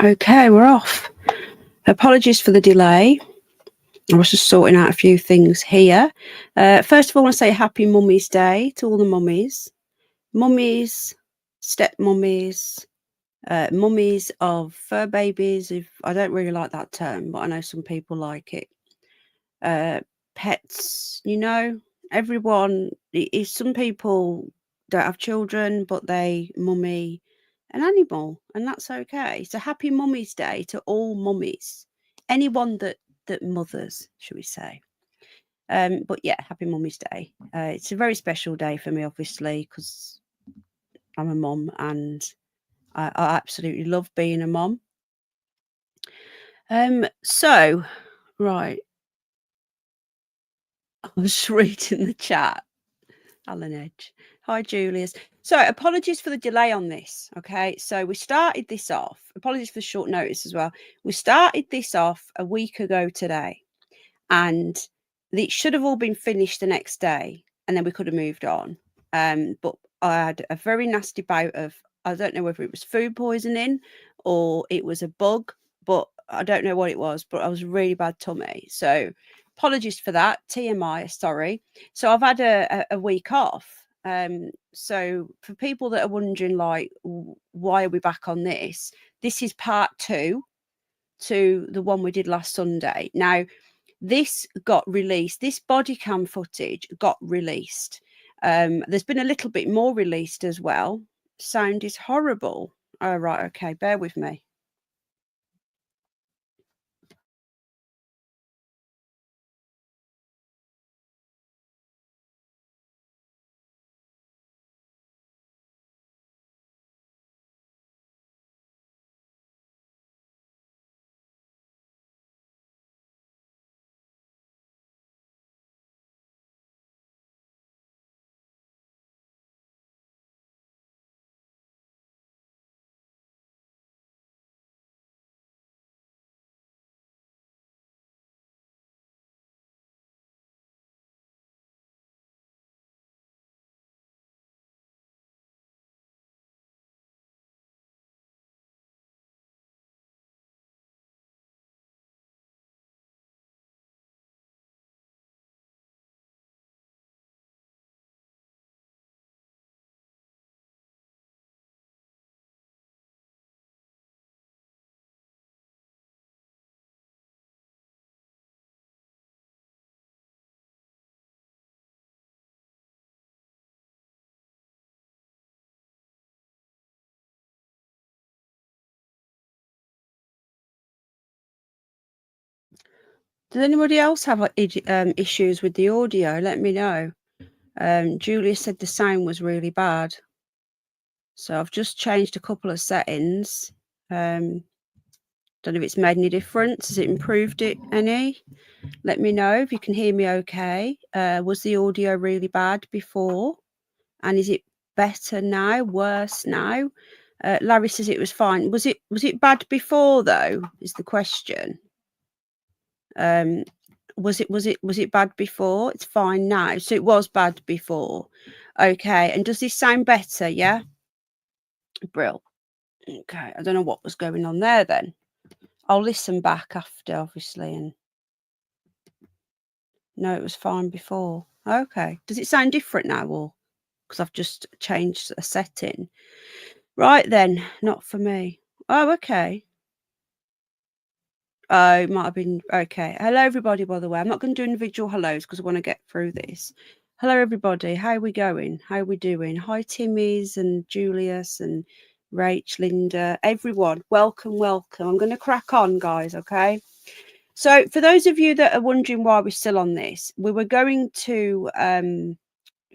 Okay, we're off. Apologies for the delay. I was just sorting out a few things here. First of all, I want to say Happy Mummy's Day to all the mummies. Mummies, step-mummies, mummies of fur babies. If I don't really like that term, but I know some people like it. Pets, everyone. Some people don't have children, but they mummy an animal, and that's okay. So Happy Mummy's Day to all mummies, anyone that mothers, should we say. But yeah, Happy Mummy's Day. It's a very special day for me, obviously, because I'm a mum and I absolutely love being a mum. So, right. I was reading the chat. Alan Edge. Hi, Julius. So apologies for the delay on this. Okay. So we started this off. Apologies for the short notice as well. We started this off a week ago today, and it should have all been finished the next day, and then we could have moved on. But I had a very nasty bout of, I don't know whether it was food poisoning or it was a bug, but I don't know what it was, but I was really bad tummy. So apologies for that. TMI, sorry. So I've had a week off. So for people that are wondering, like, why are we back on this? This is part 2 to the one we did last Sunday. Now, this got released. This body cam footage got released. There's been a little bit more released as well. Sound is horrible. Oh, right. Okay. Bear with me. Does anybody else have issues with the audio? Let me know. Julia said the sound was really bad. So I've just changed a couple of settings. Don't know if it's made any difference. Has it improved it any? Let me know if you can hear me okay. Was the audio really bad before? And is it better now, worse now? Larry says it was fine. Was it bad before though, is the question. Was it bad before? It's fine now. So it was bad before. Okay. And does this sound better? Yeah. Brill. Okay. I don't know what was going on there then. I'll listen back after, obviously, and no, it was fine before. Okay. Does it sound different now, or because I've just changed a setting? Right then, not for me. Oh, okay. Oh, it might have been okay. Hello, everybody. By the way, I'm not going to do individual hellos because I want to get through this. Hello, everybody. How are we going? How are we doing? Hi, Timmy's and Julius and Rach, Linda, everyone. Welcome, welcome. I'm going to crack on, guys. Okay. So, for those of you that are wondering why we're still on this, we were going to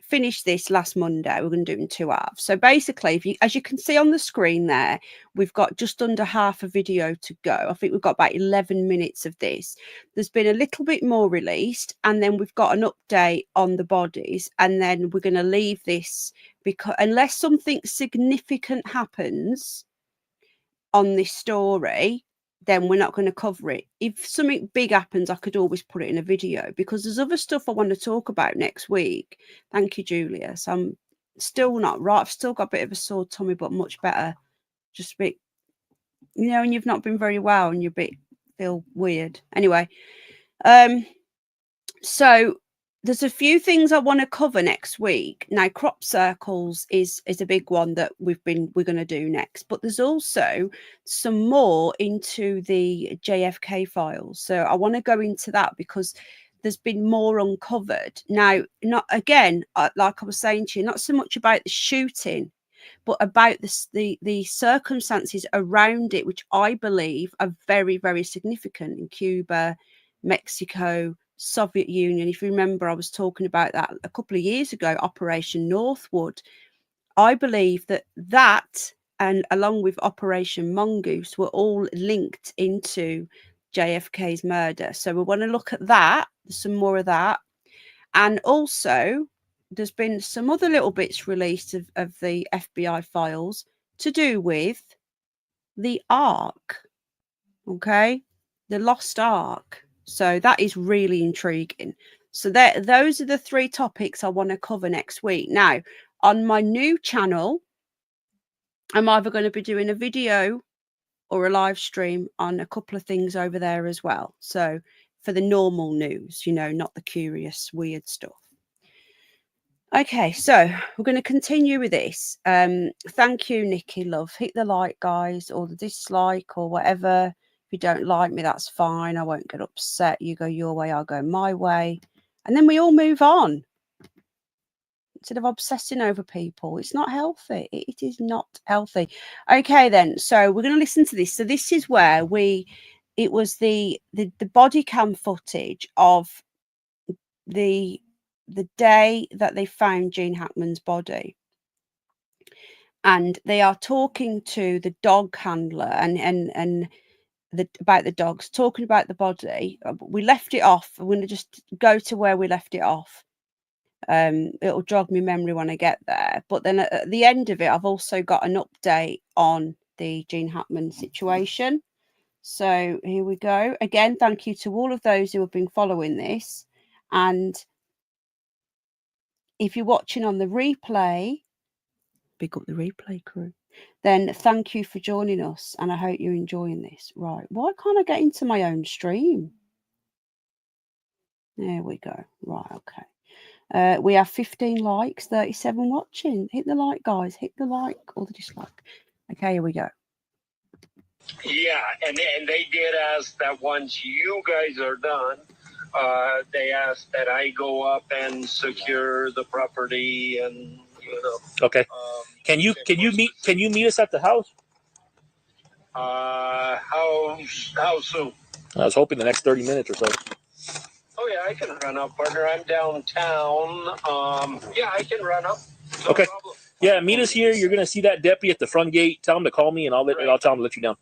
finished this last Monday. We're going to do it in 2 halves. So basically, as you can see on the screen there, we've got just under half a video to go. I think we've got about 11 minutes of this. There's been a little bit more released, and then we've got an update on the bodies, and then we're going to leave this because unless something significant happens on this story, then we're not going to cover it. If something big happens, I could always put it in a video because there's other stuff I want to talk about next week. Thank you, Julius. I'm still not right. I've still got a bit of a sore tummy, but much better. Just a bit You know, and you've not been very well and you feel weird. Anyway, so there's a few things I want to cover next week. Now, crop circles is a big one that we're going to do next, but there's also some more into the JFK files. So I want to go into that because there's been more uncovered. Now, not again, like I was saying to you, not so much about the shooting, but about the circumstances around it, which I believe are very, very significant in Cuba, Mexico, Soviet Union. If you remember, I was talking about that a couple of years ago, Operation Northwood. I believe that and along with Operation Mongoose were all linked into JFK's murder. So we want to look at that, some more of that. And also, there's been some other little bits released of the FBI files to do with the Ark. Okay, the Lost Ark. So that is really intriguing. So those are the 3 topics I want to cover next week. Now, on my new channel, I'm either going to be doing a video or a live stream on a couple of things over there as well. So for the normal news, you know, not the curious, weird stuff. Okay, so we're going to continue with this. Thank you, Nikki, love. Hit the like, guys, or the dislike or whatever. If you don't like me, that's fine. I won't get upset. You go your way, I'll go my way. And then we all move on. Instead of obsessing over people. It's not healthy. It is not healthy. Okay, then. So we're going to listen to this. So this is where it was the body cam footage of the day that they found Gene Hackman's body, and they are talking to the dog handler and about the dogs, talking about the body. We left it off. I'm going to just go to where we left it off. It'll jog my memory when I get there. But then at the end of it, I've also got an update on the Gene Hackman situation. So here we go. Again, thank you to all of those who have been following this. And if you're watching on the replay, big up the replay crew, then thank you for joining us, and I hope you're enjoying this. Right, why can't I get into my own stream? There we go. Right, okay. We have 15 likes, 37 watching. Hit the like, guys. Hit the like or the dislike. Okay, here we go. Yeah, and they did ask that once you guys are done, they asked that I go up and secure the property and Okay. Can you meet us at the house? How soon? I was hoping the next 30 minutes or so. Oh yeah, I can run up, partner. I'm downtown. Yeah, I can run up. No okay. problem. Yeah, meet us here. You're gonna see that deputy at the front gate. Tell him to call me, and I'll tell him to let you down.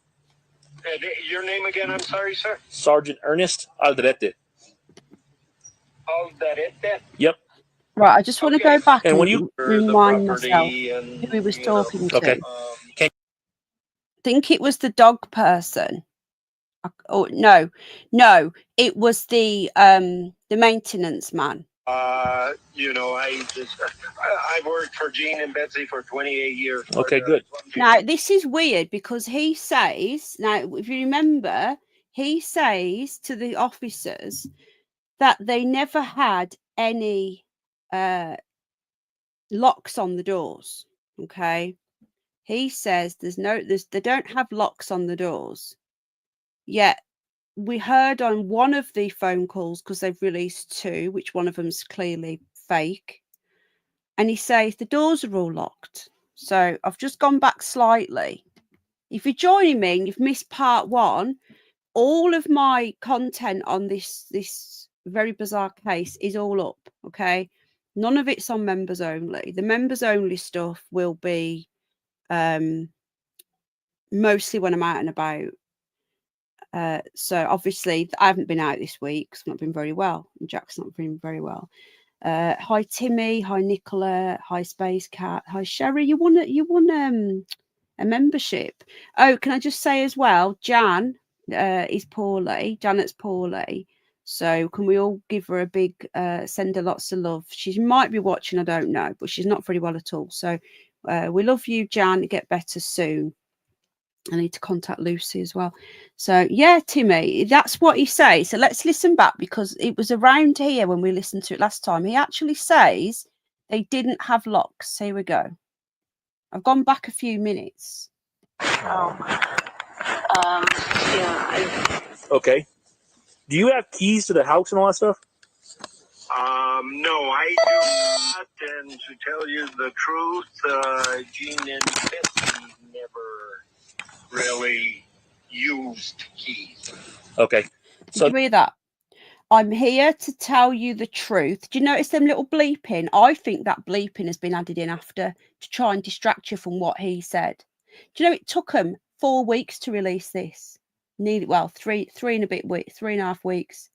Your name again? I'm sorry, sir. Sergeant Ernest Alderete. Alderete? Yep. Right, I just want to go back and when you remind myself who he was talking to. Okay. I think it was the dog person. Oh no, it was the maintenance man. You know, I worked for Gene and Betsy for 28 years. Okay, good. Now this is weird because he says, now if you remember, he says to the officers that they never had any locks on the doors. Okay, he says they don't have locks on the doors. Yet we heard on one of the phone calls, because they've released 2, which one of them's clearly fake, and he says the doors are all locked. So I've just gone back slightly. If you're joining me and you've missed part 1, all of my content on this very bizarre case is all up. Okay, none of it's on members only. The members only stuff will be mostly when I'm out and about. So obviously I haven't been out this week because I've not been very well, and Jack's not been very well. Hi Timmy, hi Nicola, hi Space Cat, hi Sherry. You won a membership. Oh, can I just say as well, Jan is poorly. Janet's poorly. So can we all give her a big send her lots of love? She might be watching, I don't know, but she's not very well at all. So we love you, Jan. Get better soon. I need to contact Lucy as well. So yeah, Timmy, that's what he says. So let's listen back, because it was around here when we listened to it last time. He actually says they didn't have locks. Here we go. I've gone back a few minutes. Yeah. Okay. Do you have keys to the house and all that stuff? No, I do not. And to tell you the truth, Gene and Bessie never really used keys. Okay. So, did you hear that? I'm here to tell you the truth. Do you notice them little bleeping? I think that bleeping has been added in after to try and distract you from what he said. Do you know it took them 4 weeks to release this? Nearly, well, three and a bit weeks, 3.5 weeks.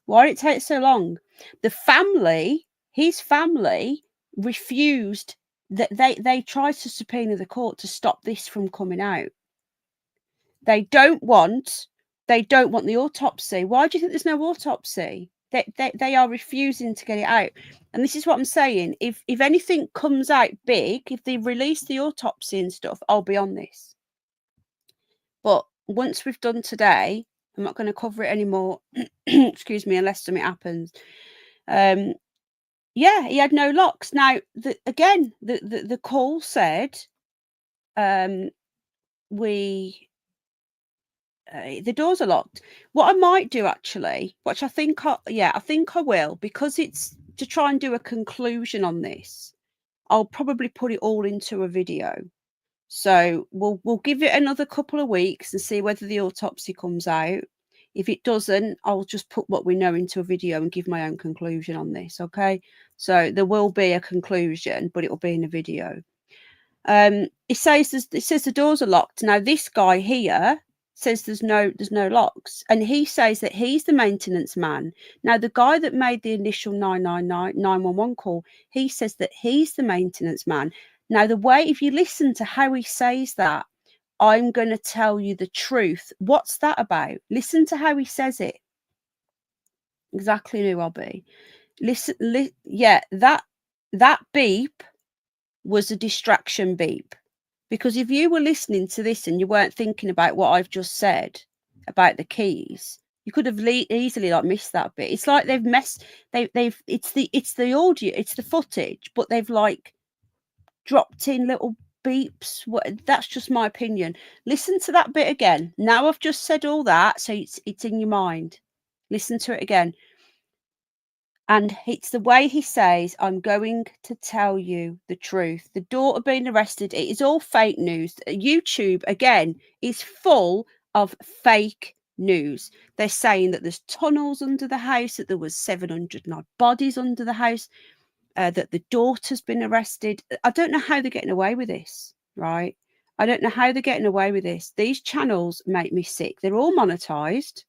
Why did it take so long? The family, his family, refused. That they tried to subpoena the court to stop this from coming out. They don't want the autopsy. Why do you think there's no autopsy? They are refusing to get it out. And this is what I'm saying. If anything comes out big, if they release the autopsy and stuff, I'll be on this. But once we've done today, I'm not going to cover it anymore. Excuse me, unless something happens. Yeah, he had no locks. Now, the call said the doors are locked. What I might do actually, which I think I will, because it's to try and do a conclusion on this, I'll probably put it all into a video. So we'll give it another couple of weeks and see whether the autopsy comes out. If it doesn't, I'll just put what we know into a video and give my own conclusion on this. Okay, so there will be a conclusion, but it will be in a video. It says the doors are locked. Now this guy here says there's no locks, and he says that he's the maintenance man. Now the guy that made the initial 911 call, he says that he's the maintenance man. Now the way, if you listen to how he says that, I'm going to tell you the truth. What's that about? Listen to how he says it. Exactly, new Robbie. Listen, yeah, that beep was a distraction beep. Because if you were listening to this and you weren't thinking about what I've just said about the keys, you could have easily like missed that bit. It's like they've it's the audio, it's the footage, but they've like dropped in little beeps. That's just my opinion. Listen to that bit again. Now I've just said all that, so it's in your mind. Listen to it again. And it's the way he says, I'm going to tell you the truth. The daughter being arrested, it is all fake news. YouTube, again, is full of fake news. They're saying that there's tunnels under the house, that there was 700 odd bodies under the house, that the daughter's been arrested. I don't know how they're getting away with this, right? I don't know how they're getting away with this. These channels make me sick. They're all monetized,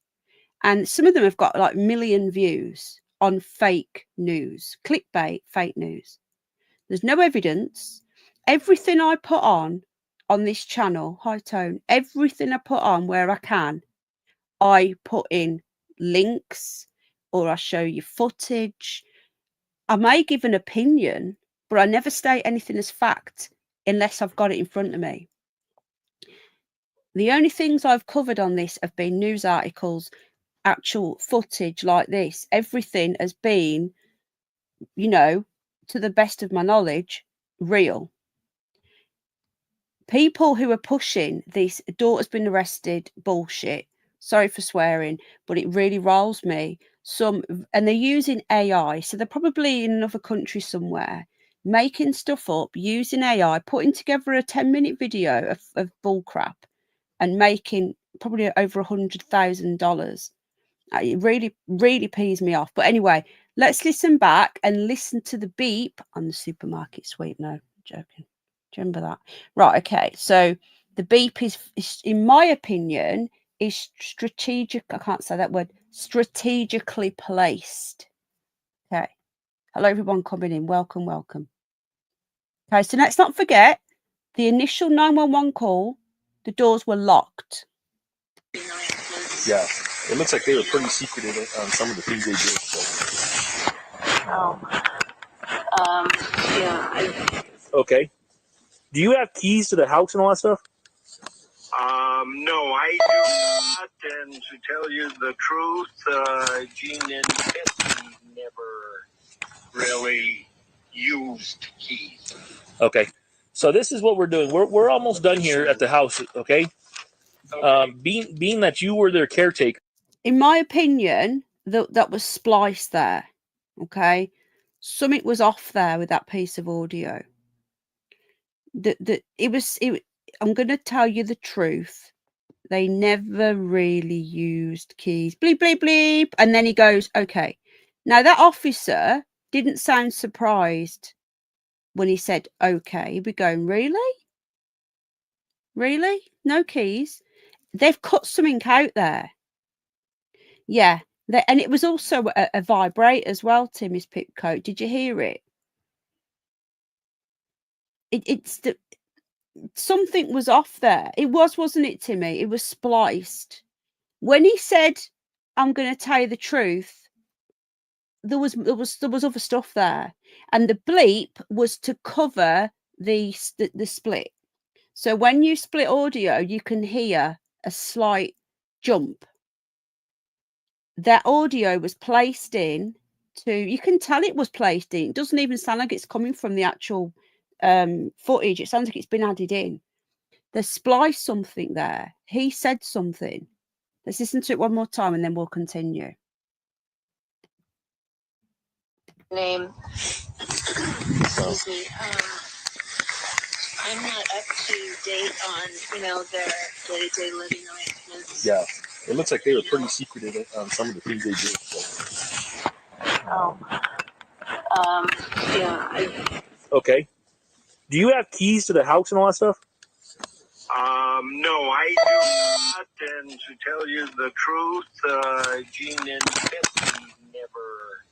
and some of them have got like 1 million views on fake news, clickbait, fake news. There's no evidence. Everything I put on this channel, High Tone, everything I put on where I can, I put in links or I show you footage. I may give an opinion, but I never state anything as fact unless I've got it in front of me. The only things I've covered on this have been news articles, actual footage like this. Everything has been, to the best of my knowledge, real. People who are pushing this daughter's been arrested bullshit, sorry for swearing, but it really riles me. And they're using AI, so they're probably in another country somewhere making stuff up, using AI, putting together a 10-minute video of bullcrap and making probably over $100,000. It really, really pees me off. But anyway, let's listen back and listen to the beep on the supermarket sweep. No, I'm joking. Do you remember that? Right, okay. So the beep is in my opinion, is strategic. I can't say that word. Strategically placed. Okay. Hello, everyone coming in. Welcome, welcome. Okay, so let's not forget the initial 911 call, the doors were locked. Yeah, it looks like they were pretty secretive on some of the things they did. So. Yeah. Okay. Do you have keys to the house and all that stuff? No, I do not. And to tell you the truth, Gene and Betsy never really used keys. Okay. So this is what we're doing. We're almost done here at the house, okay? Being that you were their caretaker. In my opinion, that was spliced there. Okay. Something was off there with that piece of audio. I'm going to tell you the truth. They never really used keys. Bleep, bleep, bleep. And then he goes, okay. Now, that officer didn't sound surprised when he said, okay. He'd be going, really? Really? No keys? They've cut something out there. Yeah. And it was also a vibrate as well, Timmy's pip coat. Did you hear it? Something was off there. It was, wasn't it, Timmy? It was spliced. When he said, I'm going to tell you the truth, there was other stuff there. And the bleep was to cover the split. So when you split audio, you can hear a slight jump. That audio was placed in you can tell it was placed in. It doesn't even sound like it's coming from the actual footage. It sounds like it's been added in. There's spliced something there. He said something. Let's listen to it one more time and then we'll continue. Name. Excuse me. I'm not up to date on, their day-to-day living arrangements. Yeah. It looks like they were pretty secretive on some of the things they did. So. Yeah. Okay. Do you have keys to the house and all that stuff? No, I do not. And to tell you the truth, Gene and Betsy never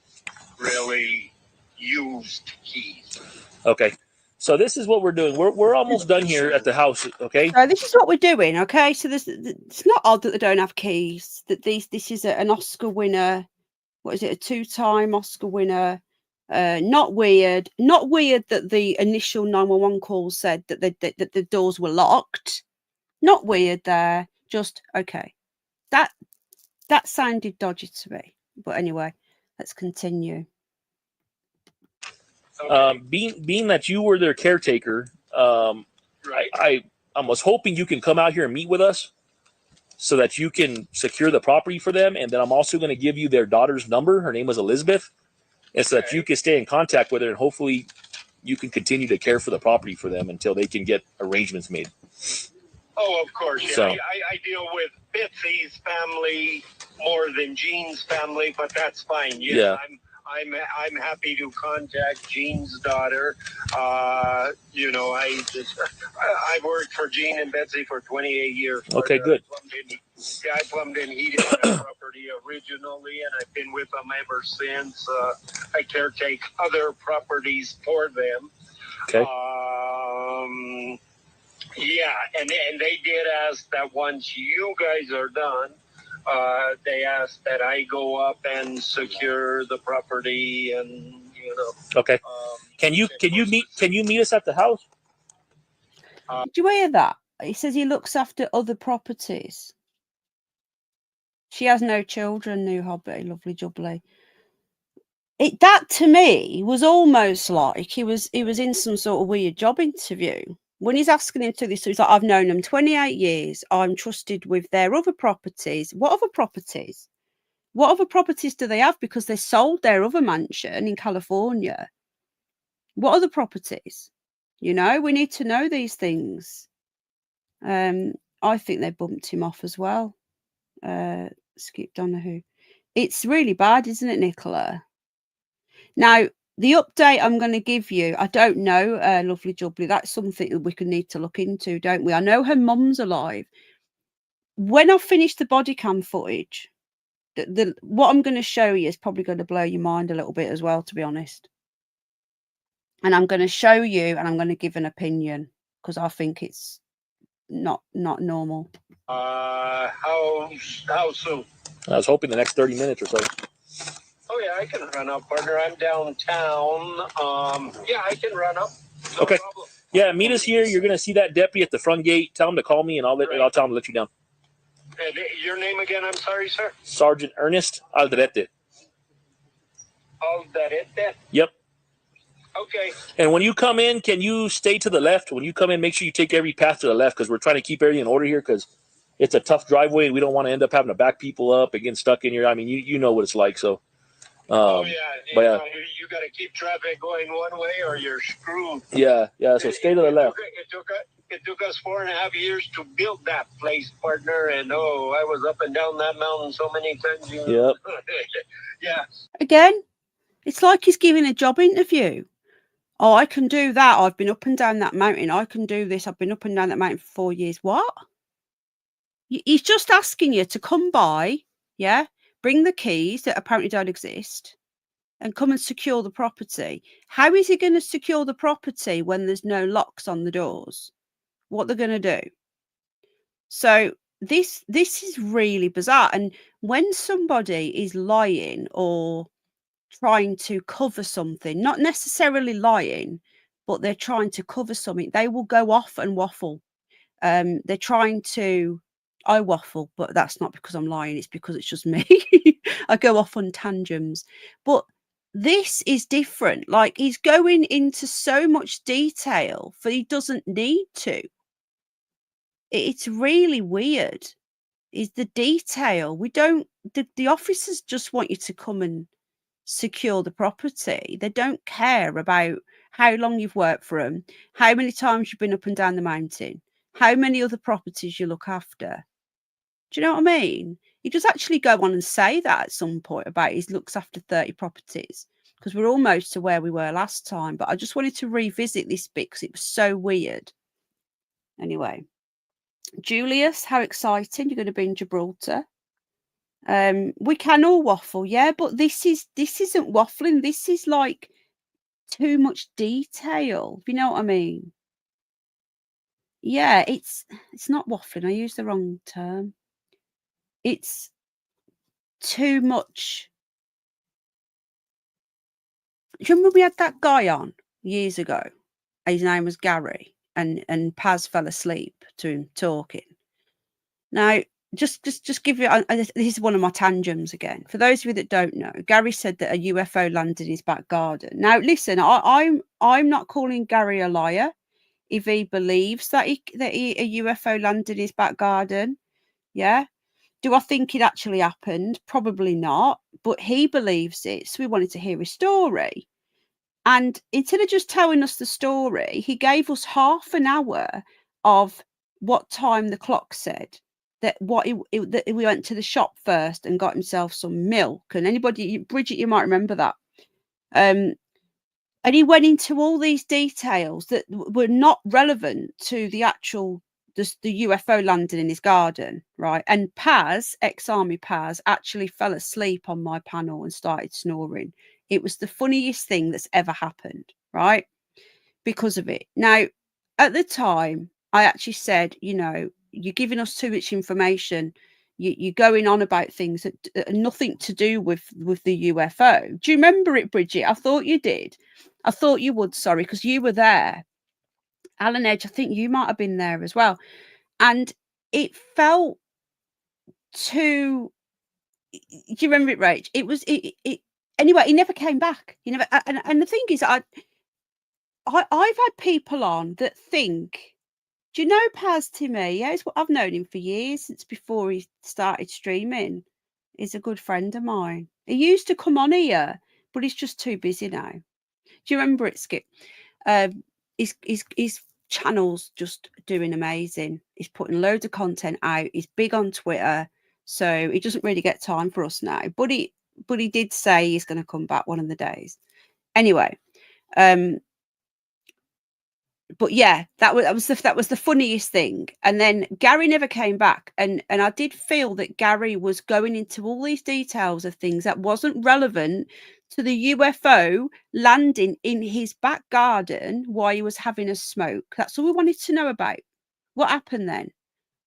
really used keys. Okay. So this is what we're doing. We're almost done here at the house, okay? So this is what we're doing, okay? So it's not odd that they don't have keys. That this is an Oscar winner. What is it? A 2-time Oscar winner. Not weird. Not weird that the initial 911 call said that the doors were locked. Not weird there. Just okay. That sounded dodgy to me. But anyway, let's continue. Being that you were their caretaker, Right. I was hoping you can come out here and meet with us so that you can secure the property for them. And then I'm also going to give you their daughter's number. Her name was Elizabeth. And so that you can stay in contact with her and hopefully you can continue to care for the property for them until they can get arrangements made. Oh, of course. Yeah. So, I deal with Betsy's family more than Gene's family, but that's fine. Yes, yeah. I'm happy to contact Gene's daughter. I've worked for Gene and Betsy for 28 years. Okay, good. I plumbed and heated that property originally, and I've been with them ever since. I caretake other properties for them. Okay. Yeah, and they did ask that once you guys are done, they asked that I go up and secure the property, and Okay. Can you meet us at the house? Did you hear that? He says he looks after other properties. She has no children, new hobby, lovely jubbly. That to me was almost like he was in some sort of weird job interview. When he's asking him to this, he's like, I've known them 28 years. I'm trusted with their other properties. What other properties? What other properties do they have? Because they sold their other mansion in California. What other properties? We need to know these things. I think they bumped him off as well. Skip Donahue. It's really bad, isn't it, Nicola? Now, the update I'm going to give you, I don't know, lovely jubbly. That's something that we can need to look into, don't we? I know her mum's alive. When I finish the body cam footage, what I'm going to show you is probably going to blow your mind a little bit as well, to be honest. And I'm going to show you and I'm going to give an opinion because I think it's not normal. How soon? I was hoping the next 30 minutes or so. Oh, yeah, I can run up, partner. I'm downtown. Yeah, I can run up. No Okay. problem. Yeah, meet us here. You're gonna see that deputy at the front gate. Tell him to call me, and I'll tell him to let you down. And your name again? I'm sorry, sir. Sergeant Ernest Aldrete. Aldrete? Yep. Okay. And when you come in, can you stay to the left? When you come in, make sure you take every path to the left because we're trying to keep everything in order here because it's a tough driveway and we don't want to end up having to back people up and getting stuck in here. I mean, you know what it's like. So. Oh yeah, you got to keep traffic going one way or you're screwed. Yeah. So stay to the left. It took us 4.5 years to build that place, partner, and I was up and down that mountain so many times. Yep. Yeah. Again, it's like he's giving a job interview. Oh, I can do that. I've been up and down that mountain. I can do this. I've been up and down that mountain for 4 years. What? He's just asking you to come by, yeah, bring the keys that apparently don't exist and come and secure the property. How is he going to secure the property when there's no locks on the doors? What they're going to do? So this is really bizarre. And when somebody is lying or trying to cover something, not necessarily lying, but they're trying to cover something, they will go off and waffle. They're trying to, I waffle, but that's not because I'm lying. It's because it's just me. I go off on tangents. But this is different. Like he's going into so much detail that he doesn't need to. It's really weird. Is the detail. We don't, the officers just want you to come and secure the property. They don't care about how long you've worked for them, how many times you've been up and down the mountain, how many other properties you look after. Do you know what I mean? He does actually go on and say that at some point about he looks after 30 properties because we're almost to where we were last time. But I just wanted to revisit this bit because it was so weird. Anyway, Julius, how exciting. You're going to be in Gibraltar. We can all waffle, yeah, but this isn't waffling. This is like too much detail. If you know what I mean? Yeah, it's not waffling. I used the wrong term. It's too much. Do you remember we had that guy on years ago? His name was Gary, and Paz fell asleep to him talking. Now, just give you. This is one of my tangents again. For those of you that don't know, Gary said that a UFO landed in his back garden. Now, listen, I'm not calling Gary a liar if he believes that a UFO landed in his back garden. Yeah. Do I think it actually happened? Probably not. But he believes it, so we wanted to hear his story. And instead of just telling us the story, he gave us half an hour of what time the clock said. That that we went to the shop first and got himself some milk. And anybody, Bridget, you might remember that. And he went into all these details that were not relevant to the actual the UFO landing in his garden, right? And Paz, ex-army Paz, actually fell asleep on my panel and started snoring. It was the funniest thing that's ever happened, right? Because of it. Now, at the time, I actually said, you know, you're giving us too much information. You're going on about things that are nothing to do with the UFO. Do you remember it, Bridget? I thought you did. I thought you would, sorry, because you were there. Alan Edge, I think you might have been there as well. And it felt too. Do you remember it, Rach? It was it. Anyway, he never came back. He never. And the thing is, I've had people on that think. Do you know Paz Timmy? Yeah, I've known him for years, since before he started streaming. He's a good friend of mine. He used to come on here, but he's just too busy now. Do you remember it, Skip? His channel's just doing amazing. He's putting loads of content out. He's big on Twitter, so he doesn't really get time for us now. But he did say he's going to come back one of the days. Anyway, but yeah, that was the funniest thing. And then Gary never came back, and I did feel that Gary was going into all these details of things that wasn't relevant to the UFO landing in his back garden while he was having a smoke. That's all we wanted to know about. What happened then?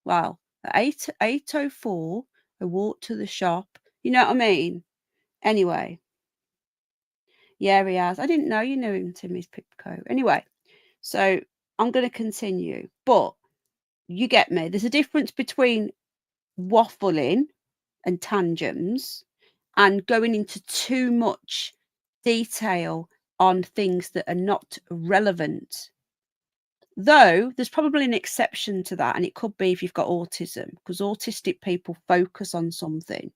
Well, at 8:04, I walked to the shop. You know what I mean? Anyway, yeah, he has. I didn't know you knew him, Timmy's Pipco. Anyway. So I'm going to continue, but you get me. There's a difference between waffling and tangents and going into too much detail on things that are not relevant. Though there's probably an exception to that, and it could be if you've got autism, because autistic people focus on something.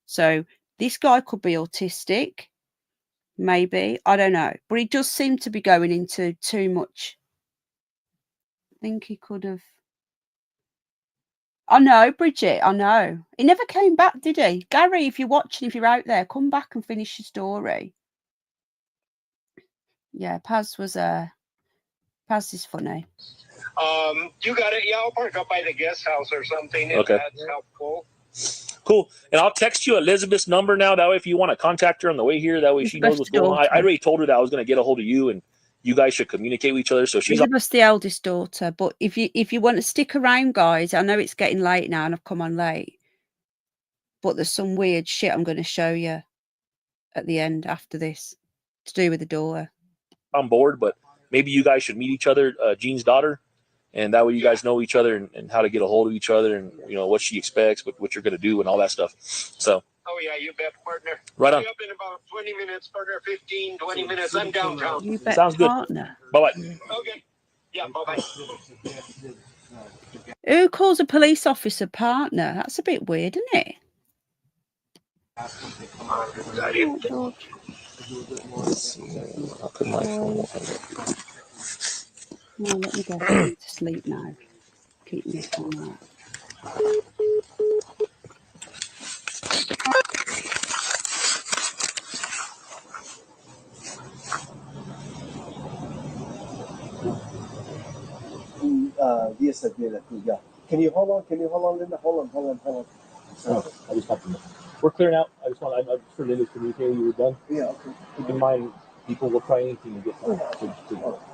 So this guy could be autistic, maybe, I don't know, but he does seem to be going into too much. I think he could have. I know, Bridget, I know. He never came back, did he? Gary, if you're watching, if you're out there, come back and finish your story. Yeah, Paz was Paz is funny. You got it. Yeah, I'll park up by the guest house or something if Okay. that's helpful. Cool. And I'll text you Elizabeth's number now. That way, if you want to contact her on the way here, that way she knows what's going on. I already told her that I was going to get a hold of you, and you guys should communicate with each other. So she's Elizabeth's the eldest daughter. But if you want to stick around, guys, I know it's getting late now, and I've come on late. But there's some weird shit I'm going to show you at the end after this to do with the door. on board, but maybe you guys should meet each other, Gene's daughter, and that way you guys know each other and how to get a hold of each other, and you know what she expects, what you're going to do, and all that stuff. So. Oh, yeah, you bet, partner. Right on. I'll be up in about 20 minutes, partner, 15, 20 minutes. I'm downtown. You bet, Sounds good. partner. Bye-bye. Okay. Yeah, bye-bye. Who calls a police officer partner? That's a bit weird, isn't it? Oh, George. I'll put my phone on. Oh, let me go to sleep now. Keep me from that. Yes, I did. Yeah. Can you hold on? Linda? Hold on. Oh, I just have to. We're clearing out. I just for Linda's communicating you were done. Yeah, okay. Keep in mind, people will try anything to get time.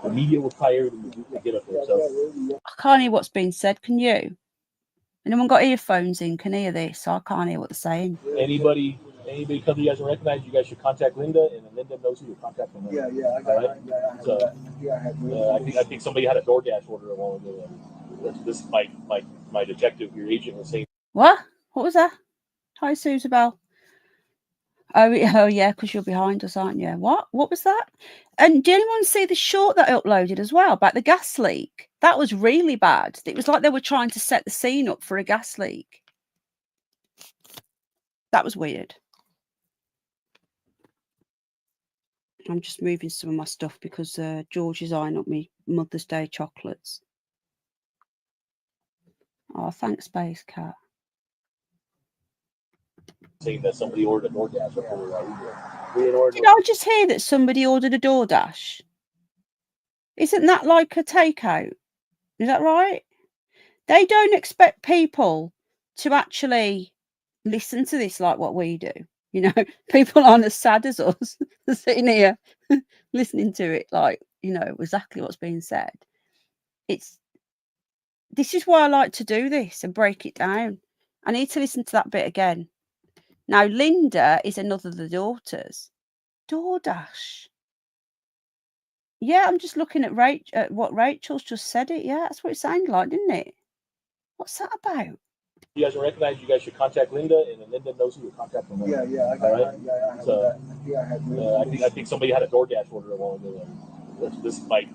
The media will try everything to get up there. So I can't hear what's being said. Can you? Anyone got earphones in? Can hear this? I can't hear what they're saying. anybody come to you guys and recognize, you guys should contact Linda, and then Linda knows who to contact from. Yeah, I got it. So I think somebody had a DoorDash order a while ago. This my detective, your agent, was saying. What? What was that? Hi, Susabel. Oh yeah, because you're behind us, aren't you? What was that? And did anyone see the short that I uploaded as well about the gas leak? That was really bad. It was like they were trying to set the scene up for a gas leak. That was weird. I'm just moving some of my stuff because George is eyeing up me Mother's Day chocolates. Oh, thanks, Space Cat. Saying that somebody ordered a DoorDash. Did I just hear that somebody ordered a DoorDash? Isn't that like a takeout? Is that right? They don't expect people to actually listen to this like what we do. You know, people aren't as sad as us sitting here listening to it like, you know, exactly what's being said. This is why I like to do this and break it down. I need to listen to that bit again. Now, Linda is another of the daughters. DoorDash. Yeah, I'm just looking at what Rachel's just said it. Yeah, that's what it sounded like, didn't it? What's that about? You guys recognize, you guys should contact Linda, and then Linda knows who to contact from. Yeah, I got it. I think somebody had a DoorDash order a while ago. This my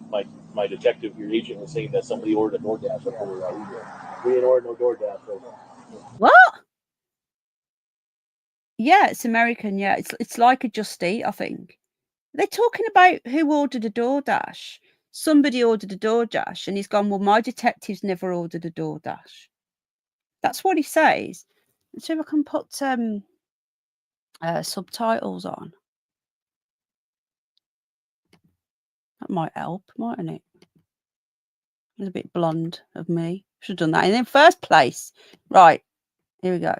detective, your agent, was saying that somebody ordered a DoorDash. We didn't order no DoorDash. So. What? Yeah, it's American. Yeah, it's like a Just Eat, I think. They're talking about who ordered a DoorDash. Somebody ordered a DoorDash, and he's gone, well, my detective's never ordered a DoorDash. That's what he says. Let's see if I can put subtitles on. That might help, mightn't it? It's a bit blonde of me. Should have done that in the first place. Right, here we go.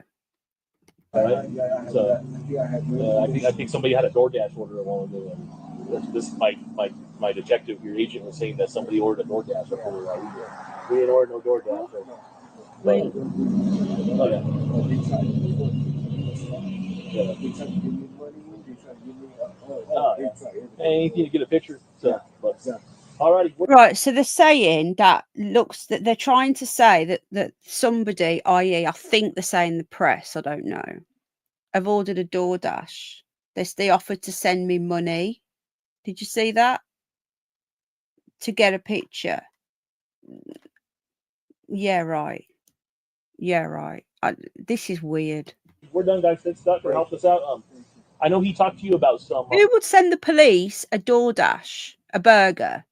Right. So I think somebody had a DoorDash order a while ago. This my detective, your agent, was saying that somebody ordered a DoorDash order. We didn't order no DoorDash. So. Wait. Oh yeah. Anything to get a picture. So, but Alrighty. Right, so they're saying that they're trying to say that somebody, i.e., I think they're saying the press, I don't know, have ordered a DoorDash. They offered to send me money. Did you see that? To get a picture. Yeah, right. Yeah, right. This is weird. We're done, guys. Thanks, Scott, for helping us out. I know he talked to you about some. Who would send the police a DoorDash, a burger,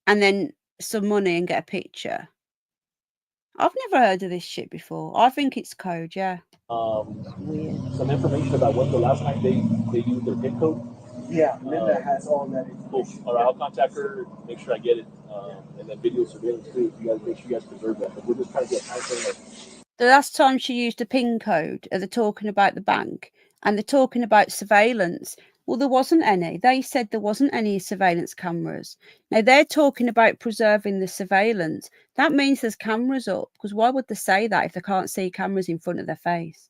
and then some money and get a picture? I've never heard of this shit before. I think it's code, yeah. Weird. Some information about when the last time they used their PIN code. Yeah, Linda has all that information. Cool. All right, I'll contact her, make sure I get it, and then video surveillance too. If you guys make sure you guys preserve that. But we're just trying to get time frame. The last time she used a PIN code, they're talking about the bank, and they're talking about surveillance. Well, there wasn't any. They said there wasn't any surveillance cameras. Now they're talking about preserving the surveillance. That means there's cameras up, because why would they say that if they can't see cameras in front of their face?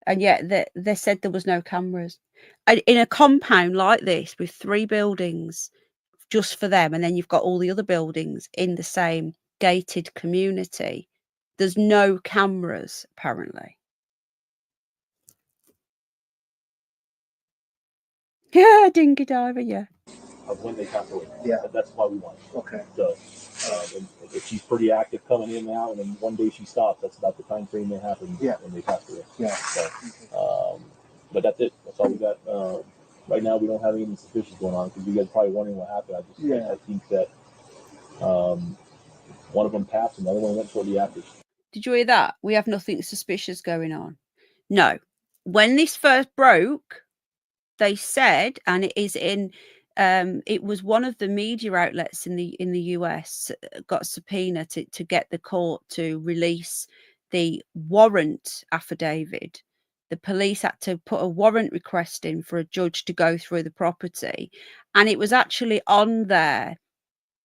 And yet they said there was no cameras. And in a compound like this with 3 buildings just for them, and then you've got all the other buildings in the same gated community, there's no cameras apparently. Yeah, dinky diver, yeah. Of when they pass away. Yeah. That's why we want it. Okay. So, and if she's pretty active coming in and out, and then one day she stops, that's about the time frame they happen when they pass away. Yeah. So, but that's it. That's all we got. Right now, we don't have any suspicions going on because you guys are probably wondering what happened. I think that one of them passed, another one went shortly after. Did you hear that? We have nothing suspicious going on. No. When this first broke, they said, and it is in it was one of the media outlets in the US got subpoena to get the court to release the warrant affidavit. The police had to put a warrant request in for a judge to go through the property, and it was actually on there,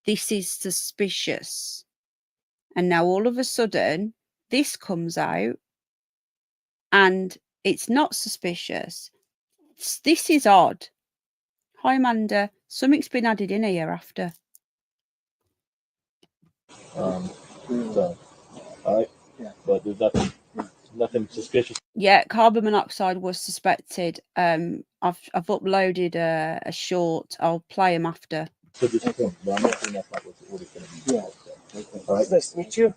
this is suspicious. And now all of a sudden this comes out and it's not suspicious. This is odd. Hi, Amanda. Something's been added in here after. So, all right. Yeah. But there's nothing suspicious. Yeah, carbon monoxide was suspected. I've uploaded a short. I'll play them after. So just point, but I'm not saying that's not what it's going to be. Yeah. Okay. All right. Nice to meet you.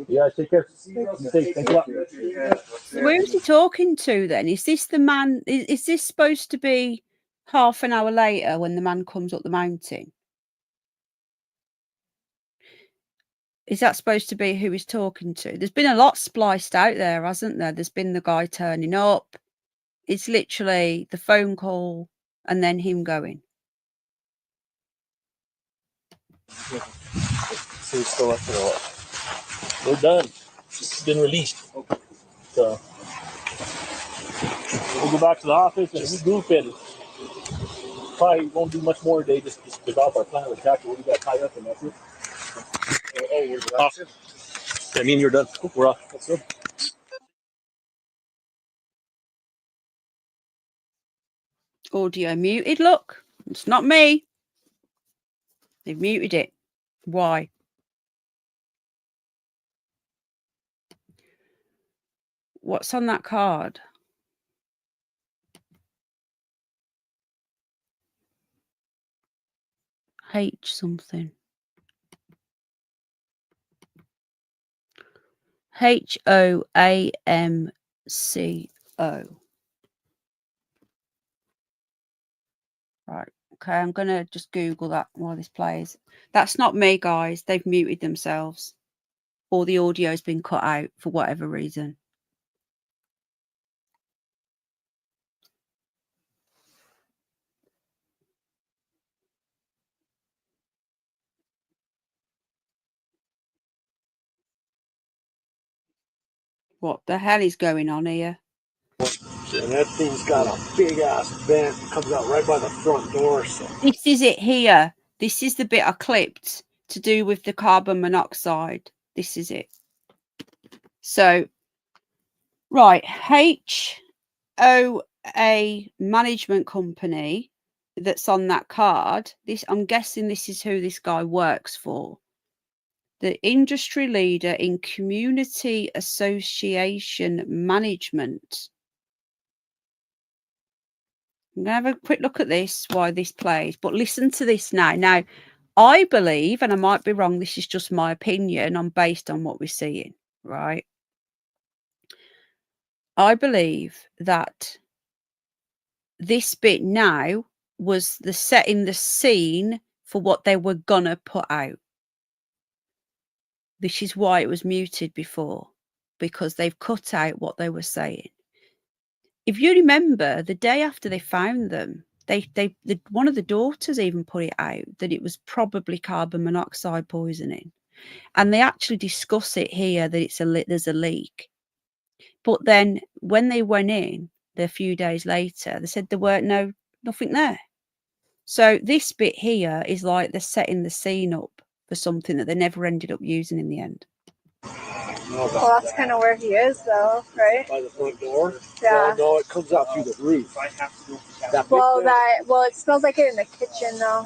Yeah, take care. Thanks a lot. So where is he talking to then? Is this the man? Is this supposed to be half an hour later when the man comes up the mountain? Is that supposed to be who he's talking to? There's been a lot spliced out there, hasn't there? There's been the guy turning up. It's literally the phone call and then him going. So you're still up for what? We're done. It's been released. So we'll go back to the office and regroup it. Probably won't do much more today. Just develop our plan of attack. What we got tied up and that's it. We're Off. I mean, you're done. We're off. That's good. Audio muted, look. It's not me. They've muted it. Why? What's on that card? H something. HOAMCO. Right. Okay, I'm going to just Google that while this plays. That's not me, guys. They've muted themselves. Or the audio has been cut out for whatever reason. What the hell is going on here? And that thing's got a big ass vent. It comes out right by the front door. So This is it here. This is the bit I clipped to do with the carbon monoxide. This is it. So, right, HOA management company that's on that card, this, I'm guessing this is who this guy works for. The industry leader in community association management. I'm going to have a quick look at this, why this plays, but listen to this now. Now, I believe, and I might be wrong, this is just my opinion, I'm based on what we're seeing, right? I believe that this bit now was the setting the scene for what they were gonna put out. This is why it was muted before, because they've cut out what they were saying. If you remember, the day after they found them, one of the daughters even put it out that it was probably carbon monoxide poisoning, and they actually discuss it here that there's a leak. But then when they went in a few days later, they said there weren't nothing there. So this bit here is like they're setting the scene up for something that they never ended up using in the end. Well, that's kind of where he is, though, right? By the front door? Yeah. Well, no, it comes out through the roof. Well, it smells like it in the kitchen, though.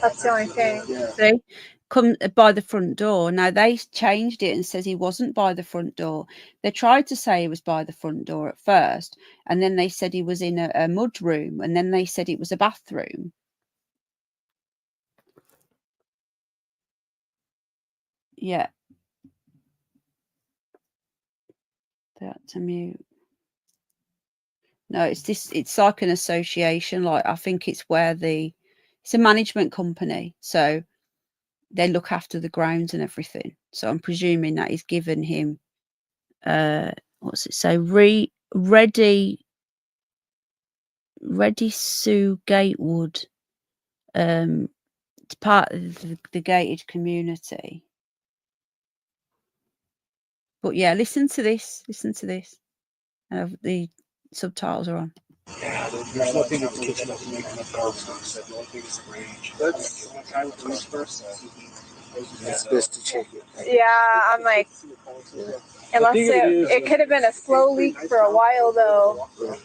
That's the only thing. Yeah. See? Come by the front door. Now they changed it and says he wasn't by the front door. They tried to say he was by the front door at first, and then they said he was in a mud room, and then they said it was a bathroom. Yeah. That's a mute. No, it's like an association. Like, I think it's where it's a management company. So they look after the grounds and everything. So I'm presuming that he's given him, what's it say? Ready Sue Gatewood. It's part of the gated community. But yeah, listen to this. The subtitles are on. Yeah, there's nothing in the kitchen that's making the carbon monoxide. The only thing is the range. That's best to check it. Yeah, I'm like, unless it could have been a slow leak for a while, though. The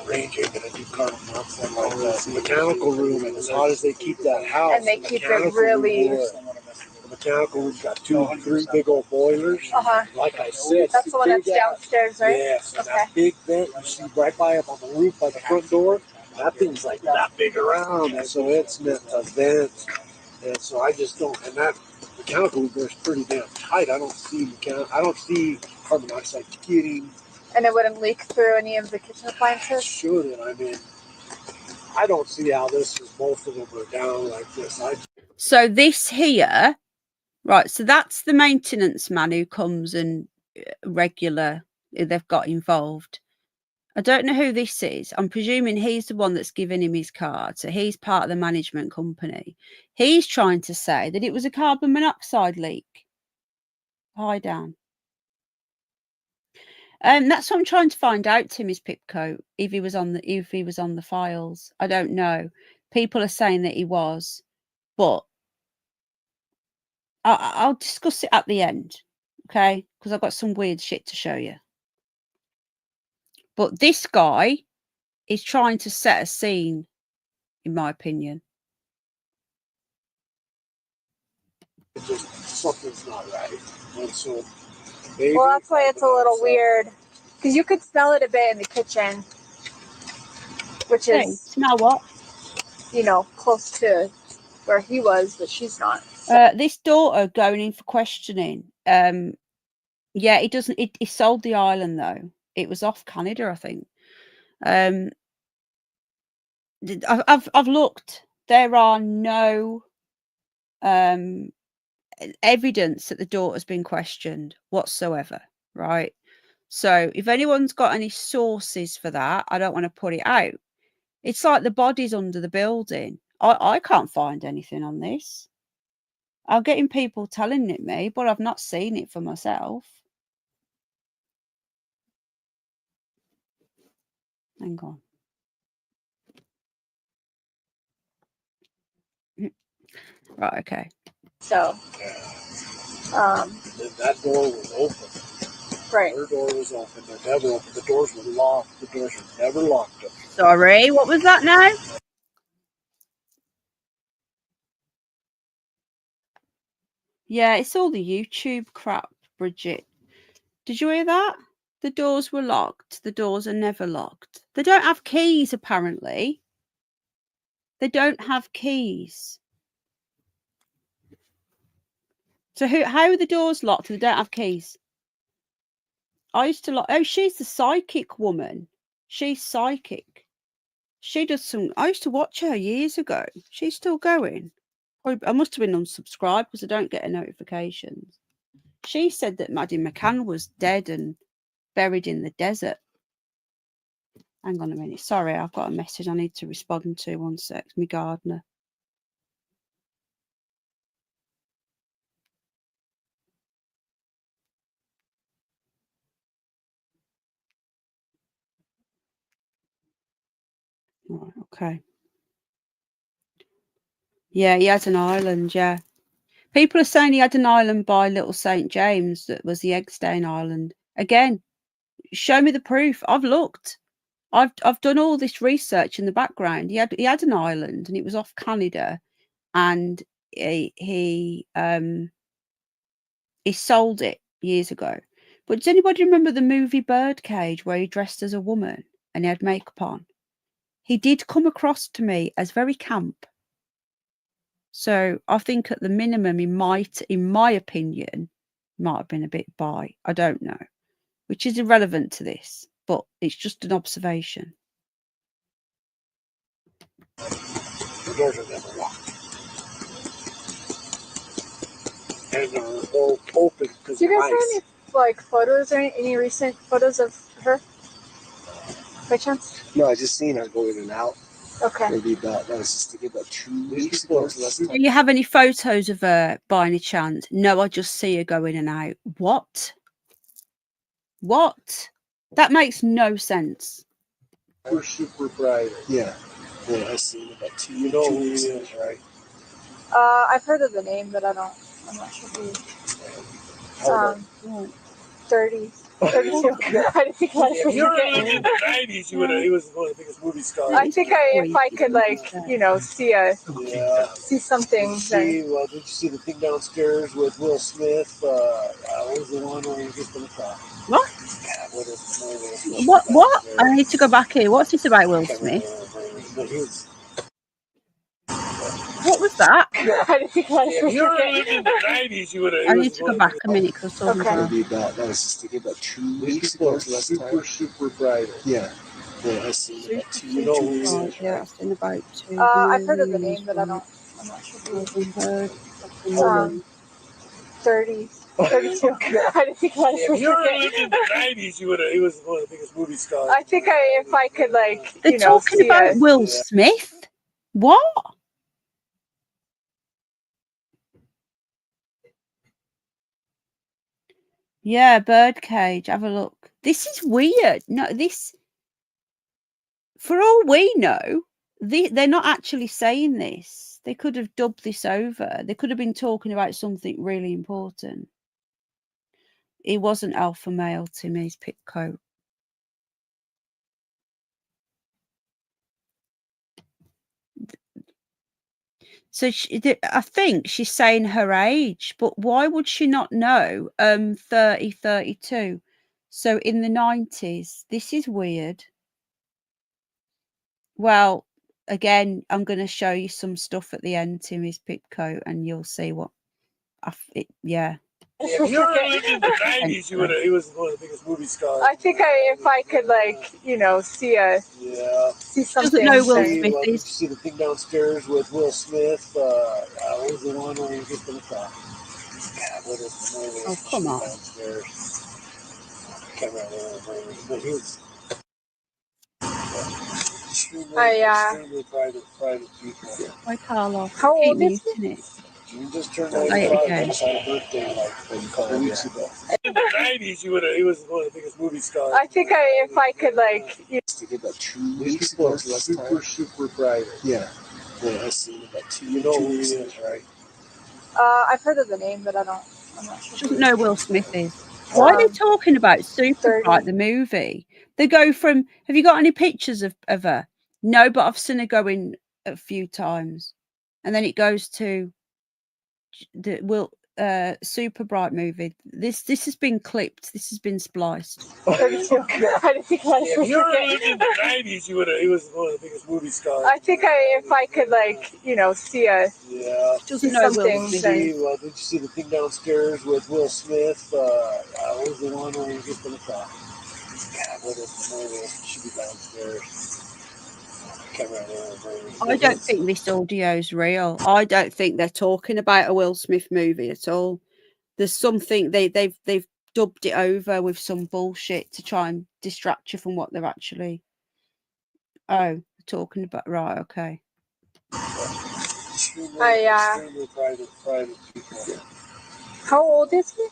range ain't gonna do carbon monoxide like that. The mechanical room, and as hot as they keep that house, And they keep it really. The mechanical room's got 3 big old boilers. Like I said, that's the one that's downstairs, right? Yes, and that big vent you see right by up on the roof by the front door, that thing's like that big around, and so it's meant to vent. And so I just don't, and that mechanical room is pretty damn tight. I don't see carbon dioxide getting. And it wouldn't leak through any of the kitchen appliances? Shouldn't. I mean, I don't see how this is, most of them are down like this. So this here, right, so that's the maintenance man who comes and they've got involved. I don't know who this is. I'm presuming he's the one that's given him his card. So he's part of the management company. He's trying to say that it was a carbon monoxide leak. Hi, Dan. That's what I'm trying to find out, Timmy's Pipco, if he was on the files. I don't know. People are saying that he was, but I'll discuss it at the end, okay? Because I've got some weird shit to show you. But this guy is trying to set a scene, in my opinion. Just something's not right. And so well, that's why it's a little weird. Because you could smell it a bit in the kitchen. Which is... smell what? You know, close to where he was, but she's not. This daughter going in for questioning. Yeah, it doesn't. It sold the island though. It was off Canada, I think. I've looked. There are no evidence that the daughter's been questioned whatsoever. Right. So if anyone's got any sources for that, I don't want to put it out. It's like the body's under the building. I can't find anything on this. I'm getting people telling it me, but I've not seen it for myself. Hang on. Right, okay. So, that door was open. Right. Her door was open. They're never open. The doors were locked. The doors were never locked. Sorry, what was that now? Yeah, it's all the YouTube crap, Bridget. Did you hear that? The doors were locked. The doors are never locked. They don't have keys, apparently. They don't have keys. So how are the doors locked if they don't have keys? I used to lock. Oh, she's the psychic woman. She's psychic. She does some. I used to watch her years ago. She's still going. I must have been unsubscribed because I don't get her notifications. She said that Maddie McCann was dead and buried in the desert. Hang on a minute. Sorry, I've got a message I need to respond to. One sec. Me gardener. Right, okay. Yeah, he had an island, yeah. People are saying he had an island by Little St. James that was the Eggstein Island. Again, show me the proof. I've looked. I've done all this research in the background. He had an island and it was off Canada, and he sold it years ago. But does anybody remember the movie Birdcage where he dressed as a woman and he had makeup on? He did come across to me as very camp. So I think at the minimum, he might, in my opinion, might have been a bit bi. I don't know, which is irrelevant to this, but it's just an observation. The doors are never locked. And they're all open because Do you of guys have ice. any photos or any recent photos of her? By chance? No, I just seen her go in and out. Okay. Maybe that was just to about 2 weeks ago. Do you have any photos of her by any chance? No, I just see her go in and out. What? What? That makes no sense. We're super bright. Yeah. Yeah, I seen about 2 weeks. You know who he is, right? I've heard of the name, but I'm not sure who. 30. 32. I didn't think about it. If you were living in the 90s, you would have. He was one of the biggest movie stars. I think if I could see something. Did you see the thing downstairs with Will Smith? What was the one where he gets in the car? What? Yeah, What? I need to go back here. What's this about Will Smith? What was that? I didn't think about it. If you were living in the 90s, you would have. I need to go back a minute because I was talking about. Maybe that was just to about 2 weeks ago. Super bright. Yeah. Yeah, I seen about 2 weeks. Yeah, I've seen about 2. I've heard of the name, but I'm not sure who. 30. 32. I didn't think about it. If you were living in the 90s, you would have. He was one of the biggest movie stars. I think if I could They're talking about Will Smith? What? Yeah, Birdcage. Have a look. This is weird. No, for all we know, they're not actually saying this. They could have dubbed this over. They could have been talking about something really important. He wasn't alpha male, Timmy's pit coat. So I think she's saying her age, but why would she not know? 30, 32. So in the 90s, this is weird. Well, again, I'm going to show you some stuff at the end, Timmy's pit coat, and you'll see what. Yeah. If you were living in the 90s, you would have. He was one of the biggest movie stars. I think if I could see something. Doesn't know Will Smith Did you is. see the thing downstairs with Will Smith? What was the one where he gets in the car? What is the movie? Oh, come on. Downstairs. I can't remember, but he was extremely private people. Hi, Carlos. How old Keep is he? muting it. You just turned Say it 95. again. He just had a birthday like a couple weeks ago. In the 90s, he was one of the biggest movie stars. I think if I could To get about 2 weeks ago, super bright. Yeah. Yeah, I seen about 2 weeks ago, right? I've heard of the name, but I'm not sure. Doesn't know Will Smith is. Why are they talking about Super 30. Bright, the movie? They go from, have you got any pictures of her? No, but I've seen her go in a few times. And then it goes to Super Bright movie. This has been clipped. This has been spliced. I didn't think If you were living in the 90s, you would have. He was one of the biggest movie stars. I think if I could, like, see Yeah. Doesn't know Will something, Smith. then Did you see the thing downstairs with Will Smith? What was the one where he gets in the car? God, what is the movie? Should be downstairs. I can't remember. I don't think this audio is real. I don't think they're talking about a Will Smith movie at all. There's something they've dubbed it over with some bullshit to try and distract you from what they're actually talking about. Right, okay. Extremely private people. how old is he?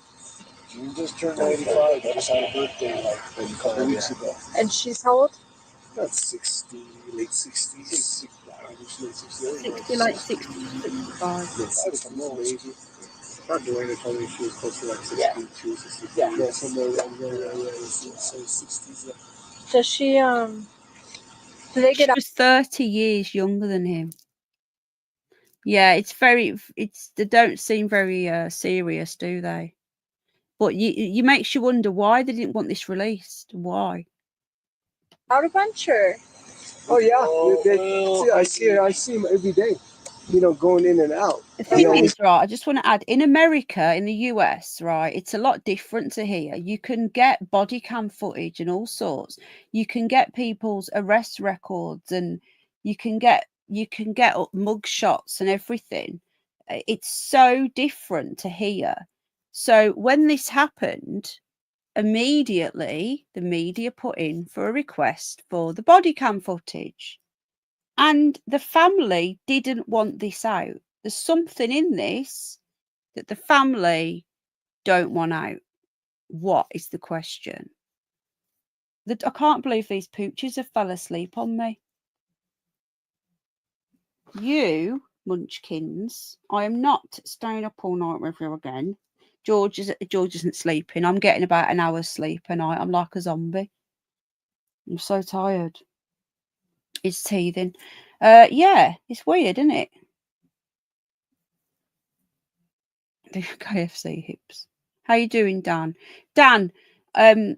June just turned 95. Just had a birthday like a couple weeks ago. And she's how old? That's 60, late 60s. Like 65. That's amazing. Not doing it, told me she was close to like 62, 63. Yeah, somewhere around there. So 60s. Does she, do they get She was 30 years younger than him. Yeah, they don't seem very serious, do they? But you makes you wonder why they didn't want this released. Why? out of venture? Oh yeah, I see him every day. Going in and out. The thing is, right, I just want to add, in America, in the US, right, it's a lot different to here. You can get body cam footage and all sorts. You can get people's arrest records, and you can get mug shots and everything. It's so different to here. So when this happened, immediately the media put in for a request for the body cam footage. And the family didn't want this out. There's something in this that the family don't want out. What is the question? I can't believe these pooches have fell asleep on me. You, munchkins, I am not staying up all night with you again. George isn't sleeping. I'm getting about an hour's sleep a night. I'm like a zombie. I'm so tired. It's teething. Yeah, it's weird, isn't it? The KFC hips. How you doing, Dan? Dan, I'm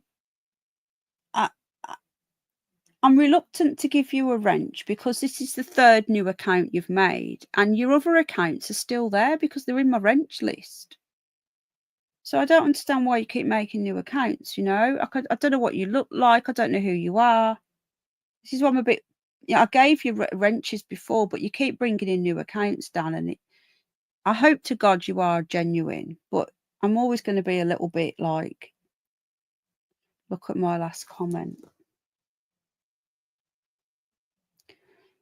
reluctant to give you a wrench because this is the third new account you've made, and your other accounts are still there because they're in my wrench list. So I don't understand why you keep making new accounts. I don't know what you look like. I don't know who you are. This is why I'm a bit. I gave you wrenches before, but you keep bringing in new accounts, Dan, and I hope to God you are genuine, but I'm always going to be a little bit like, look at my last comment.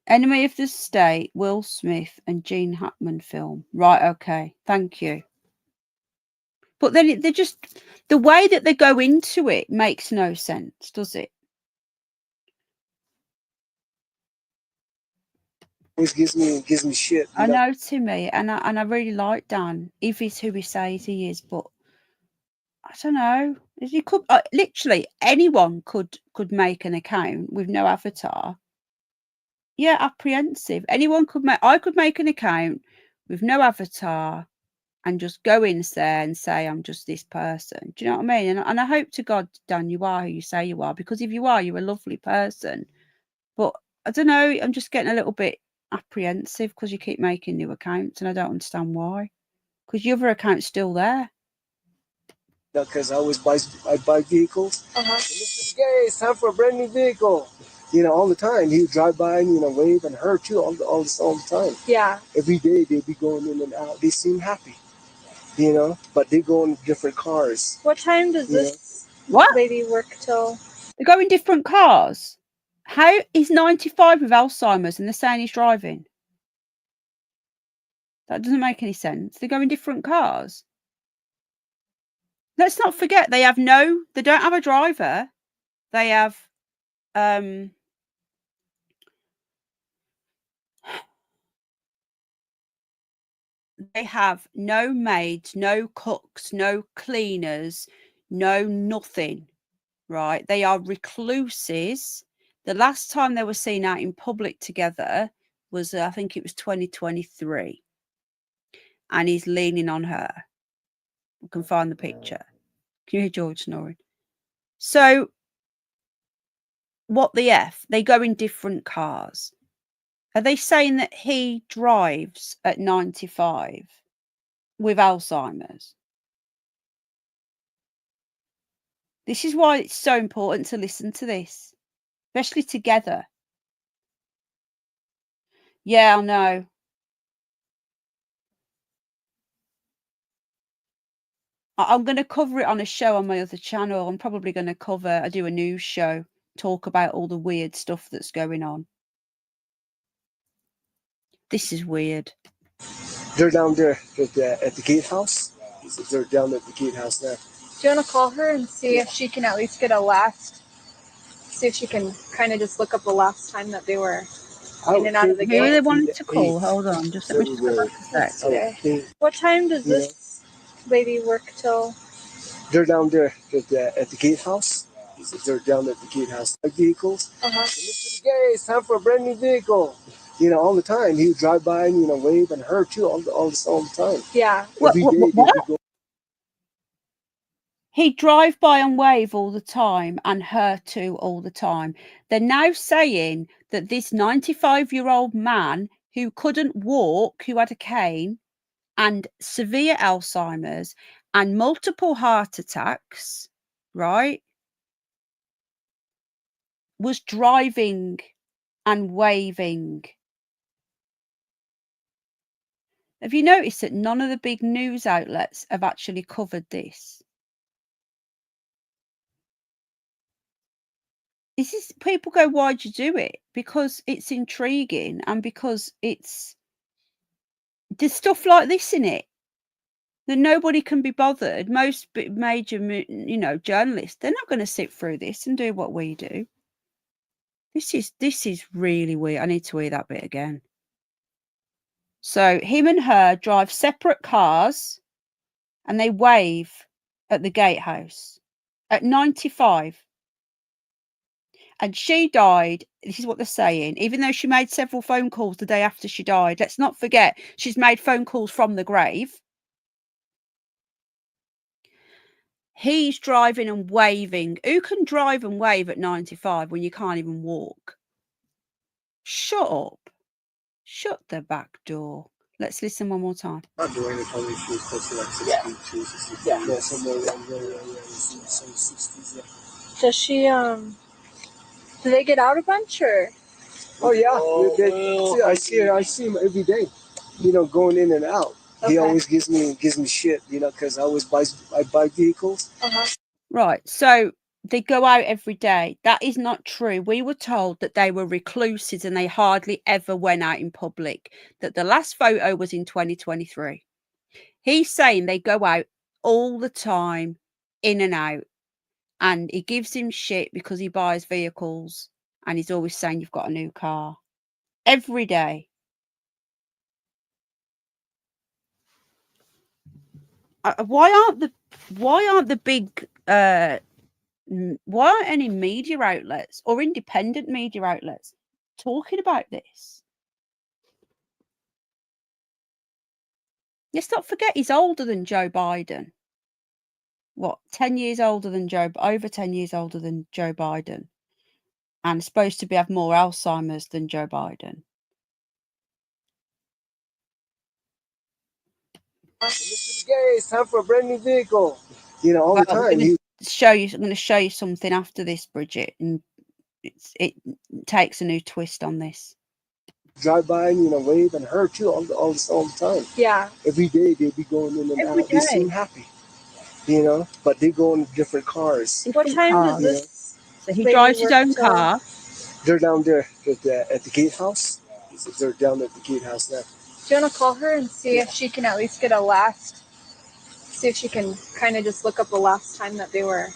Enemy of the State, Will Smith and Gene Hackman film. Right, okay, thank you. But then they're just, the way that they go into it makes no sense, does it? Always gives me shit. I know, Timmy, and I really like Dan, if he's who he says he is, but I don't know. You could literally anyone could make an account with no avatar. Yeah, apprehensive. Anyone could make. I could make an account with no avatar and just go in there and say I'm just this person. Do you know what I mean? And I hope to God, Dan, you are who you say you are, because if you are, you're a lovely person. But I don't know. I'm just getting a little bit apprehensive because you keep making new accounts, and I don't understand why. Because your other account's still there. Because I always buy vehicles. Listen, it's time for a brand new vehicle. All the time. He would drive by and, wave, and her too, all the time. Yeah. Every day they'd be going in and out. They seem happy, but they go in different cars. What time does this lady work till? They go in different cars. How is 95 with Alzheimer's and they're saying he's driving? That doesn't make any sense. They go in different cars. Let's not forget they don't have a driver. They have no maids, no cooks, no cleaners, no nothing, right? They are recluses. The last time they were seen out in public together was, I think it was 2023. And he's leaning on her. we can find the picture. Can you hear George snoring? So, what the F? They go in different cars. Are they saying that he drives at 95 with Alzheimer's? This is why it's so important to listen to this, especially together. Yeah, I know. I'm going to cover it on a show on my other channel. I'm probably going to I do a news show, talk about all the weird stuff that's going on. This is weird. They're down there at the gatehouse. They're down at the gatehouse there. Do you want to call her and see if she can at least get see if she can kind of just look up the last time that they were in and out of the Who are gate? they wanting to call? Hold on, just let me just go back a sec. What time does this lady work till? They're down there at the gatehouse. They're down at the gatehouse. Vehicles. Mr. Gay, it's time for a brand new vehicle. All the time. He would drive by and, wave, and her too, all the time. Yeah. What? He'd drive by and wave all the time, and her too all the time. They're now saying that this 95-year-old man who couldn't walk, who had a cane and severe Alzheimer's and multiple heart attacks, right, was driving and waving. Have you noticed that none of the big news outlets have actually covered this? People go, why'd you do it? Because it's intriguing and because there's stuff like this in it that nobody can be bothered. Most major, journalists, they're not going to sit through this and do what we do. This is really weird. I need to hear that bit again. So him and her drive separate cars and they wave at the gatehouse at 95. And she died, this is what they're saying, even though she made several phone calls the day after she died. Let's not forget, she's made phone calls from the grave. He's driving and waving. Who can drive and wave at 95 when you can't even walk? Shut up. Shut the back door. Let's listen one more time. Not doing it, probably she was close to like 62, 63. Yeah, somewhere around there. Some 60s, yeah. Does she, do they get out a bunch or? Oh, yeah. I see him every day, going in and out. Okay. He always gives me shit, because I buy vehicles. Right. So they go out every day. That is not true. We were told that they were recluses and they hardly ever went out in public, that the last photo was in 2023. He's saying they go out all the time, in and out, and he gives him shit because he buys vehicles and he's always saying you've got a new car every day. Why aren't any media outlets or independent media outlets talking about this? Let's not forget he's older than Joe Biden. What, 10 years older than over 10 years older than Joe Biden, and supposed to have more Alzheimer's than Joe Biden. Mr. Gay, it's time for a brand new vehicle. All the time. I'm going to show you something after this, Bridget, and it takes a new twist on this. Drive by and, wave, and her too, all the time. Yeah. Every day they be going in and Every out. day. They seem happy, but they go in different cars. What time does this? So he drives his own car. They're down there at the gatehouse. They're down at the gatehouse there. Do you want to call her and see if she can at least get see if she can kind of just look up the last time that they were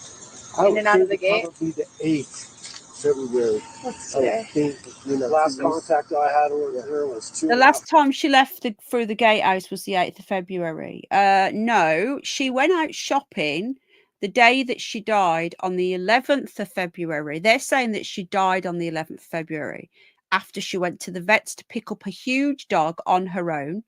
in and out of the gate? Probably the 8th February. What's today? I think, last contact I had with her was 2. The last time she left through the gatehouse was the 8th of February. No, she went out shopping the day that she died on the 11th of February. They're saying that she died on the 11th of February after she went to the vets to pick up a huge dog on her own,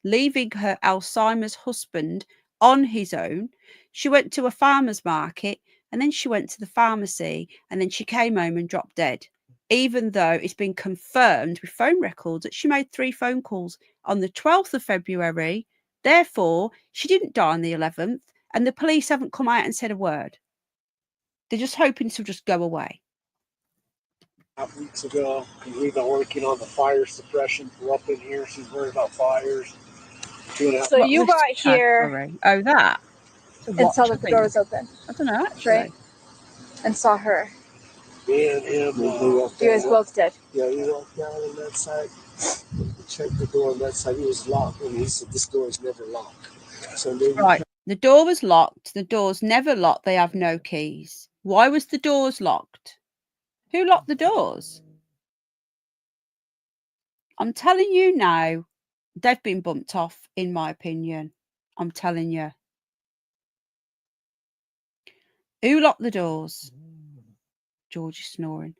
leaving her Alzheimer's husband on his own. She went to a farmer's market, and then she went to the pharmacy, and then she came home and dropped dead, even though it's been confirmed with phone records that she made 3 phone calls on the 12th of February. Therefore, she didn't die on the 11th, and the police haven't come out and said a word. They're just hoping to just go away. Weeks ago, because we've been working on the fire suppression for up in here. She's worried about fires. So you got here Oh, that. and saw that the door was open. I don't know, actually. Right? And saw her. Me and him, you guys both did. Yeah, we walked down on that side. We checked the door on that side. It was locked, and he said this door is never locked. So right, the door was locked. The door's never locked. They have no keys. Why was the doors locked? Who locked the doors? I'm telling you now, they've been bumped off, in my opinion. I'm telling you. Who locked the doors? George is snoring.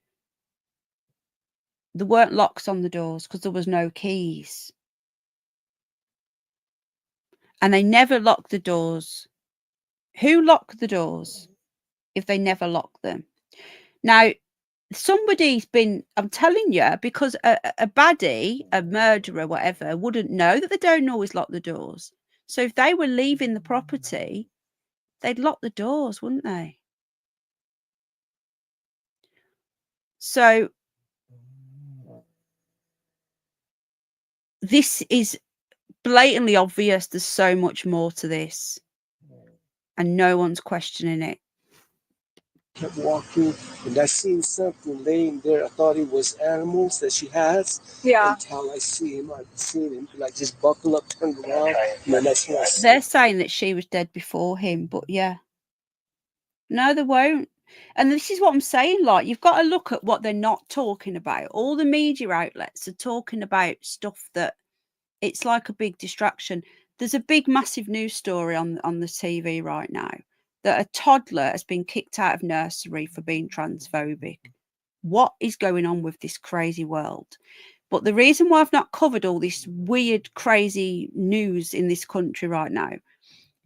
There weren't locks on the doors because there was no keys. And they never locked the doors. Who locked the doors if they never locked them? Now, somebody's been, I'm telling you, because a baddie, a murderer, whatever, wouldn't know that they don't always lock the doors. So if they were leaving the property, they'd lock the doors, wouldn't they? So this is blatantly obvious. There's so much more to this, and no one's questioning it. Kept walking, and I seen something laying there. I thought it was animals that she has. Yeah. Until I see him, I've seen him like just buckle up, turn around, and then that's when I see. They're saying that she was dead before him, but yeah. No, they won't. And this is what I'm saying. Like, you've got to look at what they're not talking about. All the media outlets are talking about stuff that it's like a big distraction. There's a big, massive news story on the TV right now that a toddler has been kicked out of nursery for being transphobic. What is going on with this crazy world? But the reason why I've not covered all this weird, crazy news in this country right now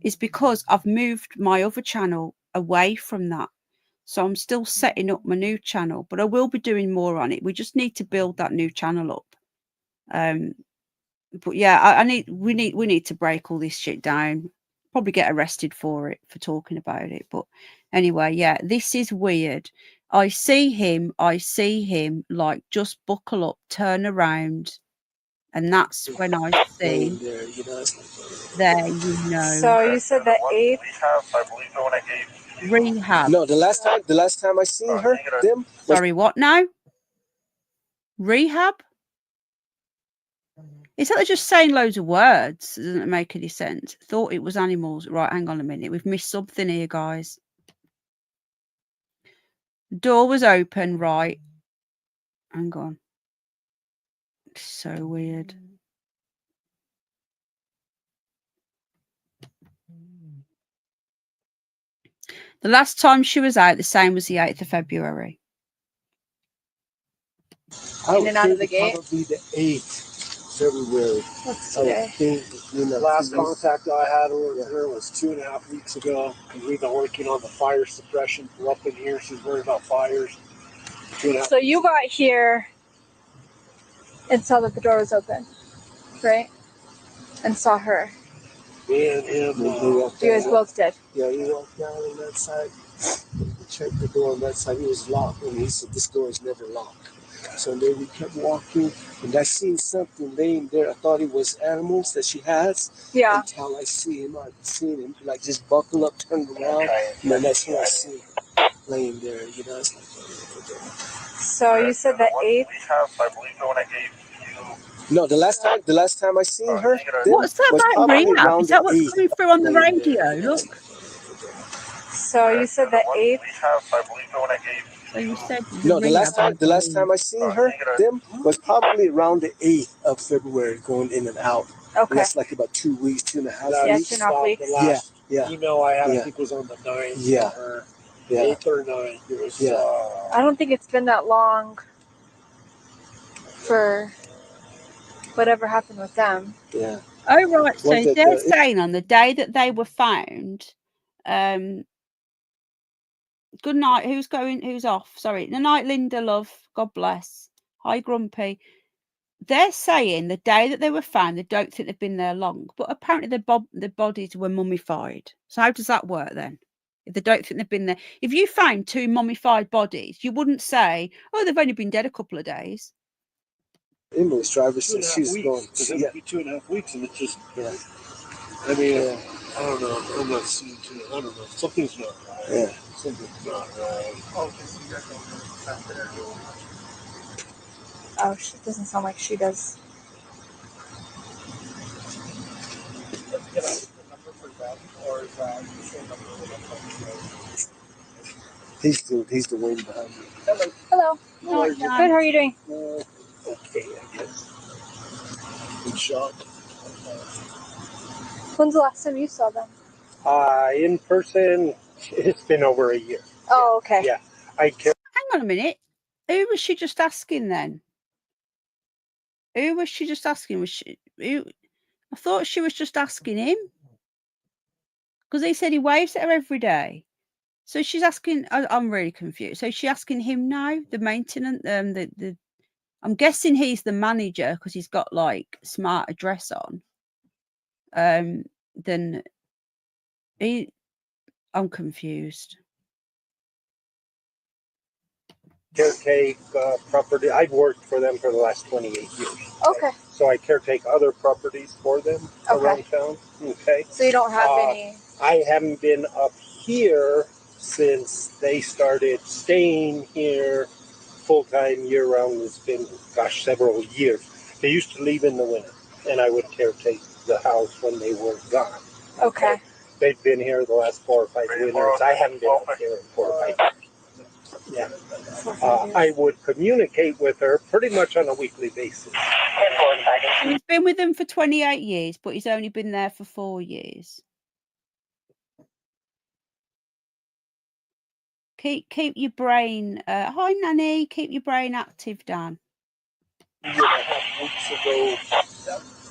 is because I've moved my other channel away from that. So I'm still setting up my new channel, but I will be doing more on it. We just need to build that new channel up. But yeah, we need to break all this shit down. Probably get arrested for it, for talking about it. But anyway, yeah, this is weird. I see him like, just buckle up, turn around, and that's when I see there, you know. So you said that 8th rehab. No, the last time I seen her, them. Sorry, what now? Rehab? Is that they're just saying loads of words? It doesn't make any sense. Thought it was animals. Right, hang on a minute. We've missed something here, guys. The door was open, right? Hang on. So weird. The last time she was out, the same was the 8th of February. I would in and out of think the gate? probably the 8th February. What's I would today? think, you know, last contact I had with her was 2.5 weeks ago, because we've been working on the fire suppression for up in here. She's worried about fires. So you got here and saw that the door was open, right? And saw her. Me and him, you guys both did. Yeah, we walked down on that side. We checked the door on that side. It was locked, and he said this door is never locked. So then we kept walking, and I seen something laying there. I thought it was animals that she has. Yeah. Until I see him, I've seen him like just buckle up, turn around, and then that's when I see him laying there. You know. It's like, so you said that 8th. No, the last time I seen her, What's that about rehab? Is that what's coming through on the radio? Look. So you said that 8th. So you said no, the last time I seen her, them was probably around the 8th of February, going in and out. Okay. And that's like about 2 weeks, 2.5 weeks. 2.5 weeks. The last email I had, I think, was on the 9th. Yeah. 8th or 9th. It was, I don't think it's been that long for whatever happened with them. Yeah. Oh, right. So Was it, they're it- saying on the day that they were found, good night. Who's off? Sorry. Good night, Linda, love. God bless. Hi, Grumpy. They're saying the day that they were found, they don't think they've been there long, but apparently the bodies were mummified. So how does that work then? If they don't think they've been there, if you found 2 mummified bodies, you wouldn't say, "Oh, they've only been dead a couple of days." Emily's driver 2.5 says she's weeks, going. 'cause it would be 2.5 weeks, and it's just. Yeah. I mean, I don't know. I'm not seeing too. I don't know. Something's not right. Yeah. Something's not right. Oh, she doesn't sound like she does. He's the wind behind me. Hello. Night, Good. How are you doing? Okay, I guess. Good shot. When's the last time you saw them? In person, it's been over a year. Oh, okay. Yeah. I care. Hang on a minute. Who was she just asking then? Who was she just asking? I thought she was just asking him because he said he waves at her every day. So she's asking. I'm really confused. So she's asking him now, the maintenance. I'm guessing he's the manager because he's got like smart address on. Then I'm confused. Caretake property. I've worked for them for the last 28 years. Okay. So I caretake other properties for them around town. Okay. So you don't have any. I haven't been up here since they started staying here full time year round. It's been, several years. They used to leave in the winter, and I would caretake the house when they were gone. Okay. They've been here the last 4 or 5 winters. I haven't been up here in 4 or 5 years. Yeah. I would communicate with her pretty much on a weekly basis. So he's been with them for 28 years, but he's only been there for 4 years. Keep your brain. Hi, Nanny. Keep your brain active, Dan. 2.5 weeks ago,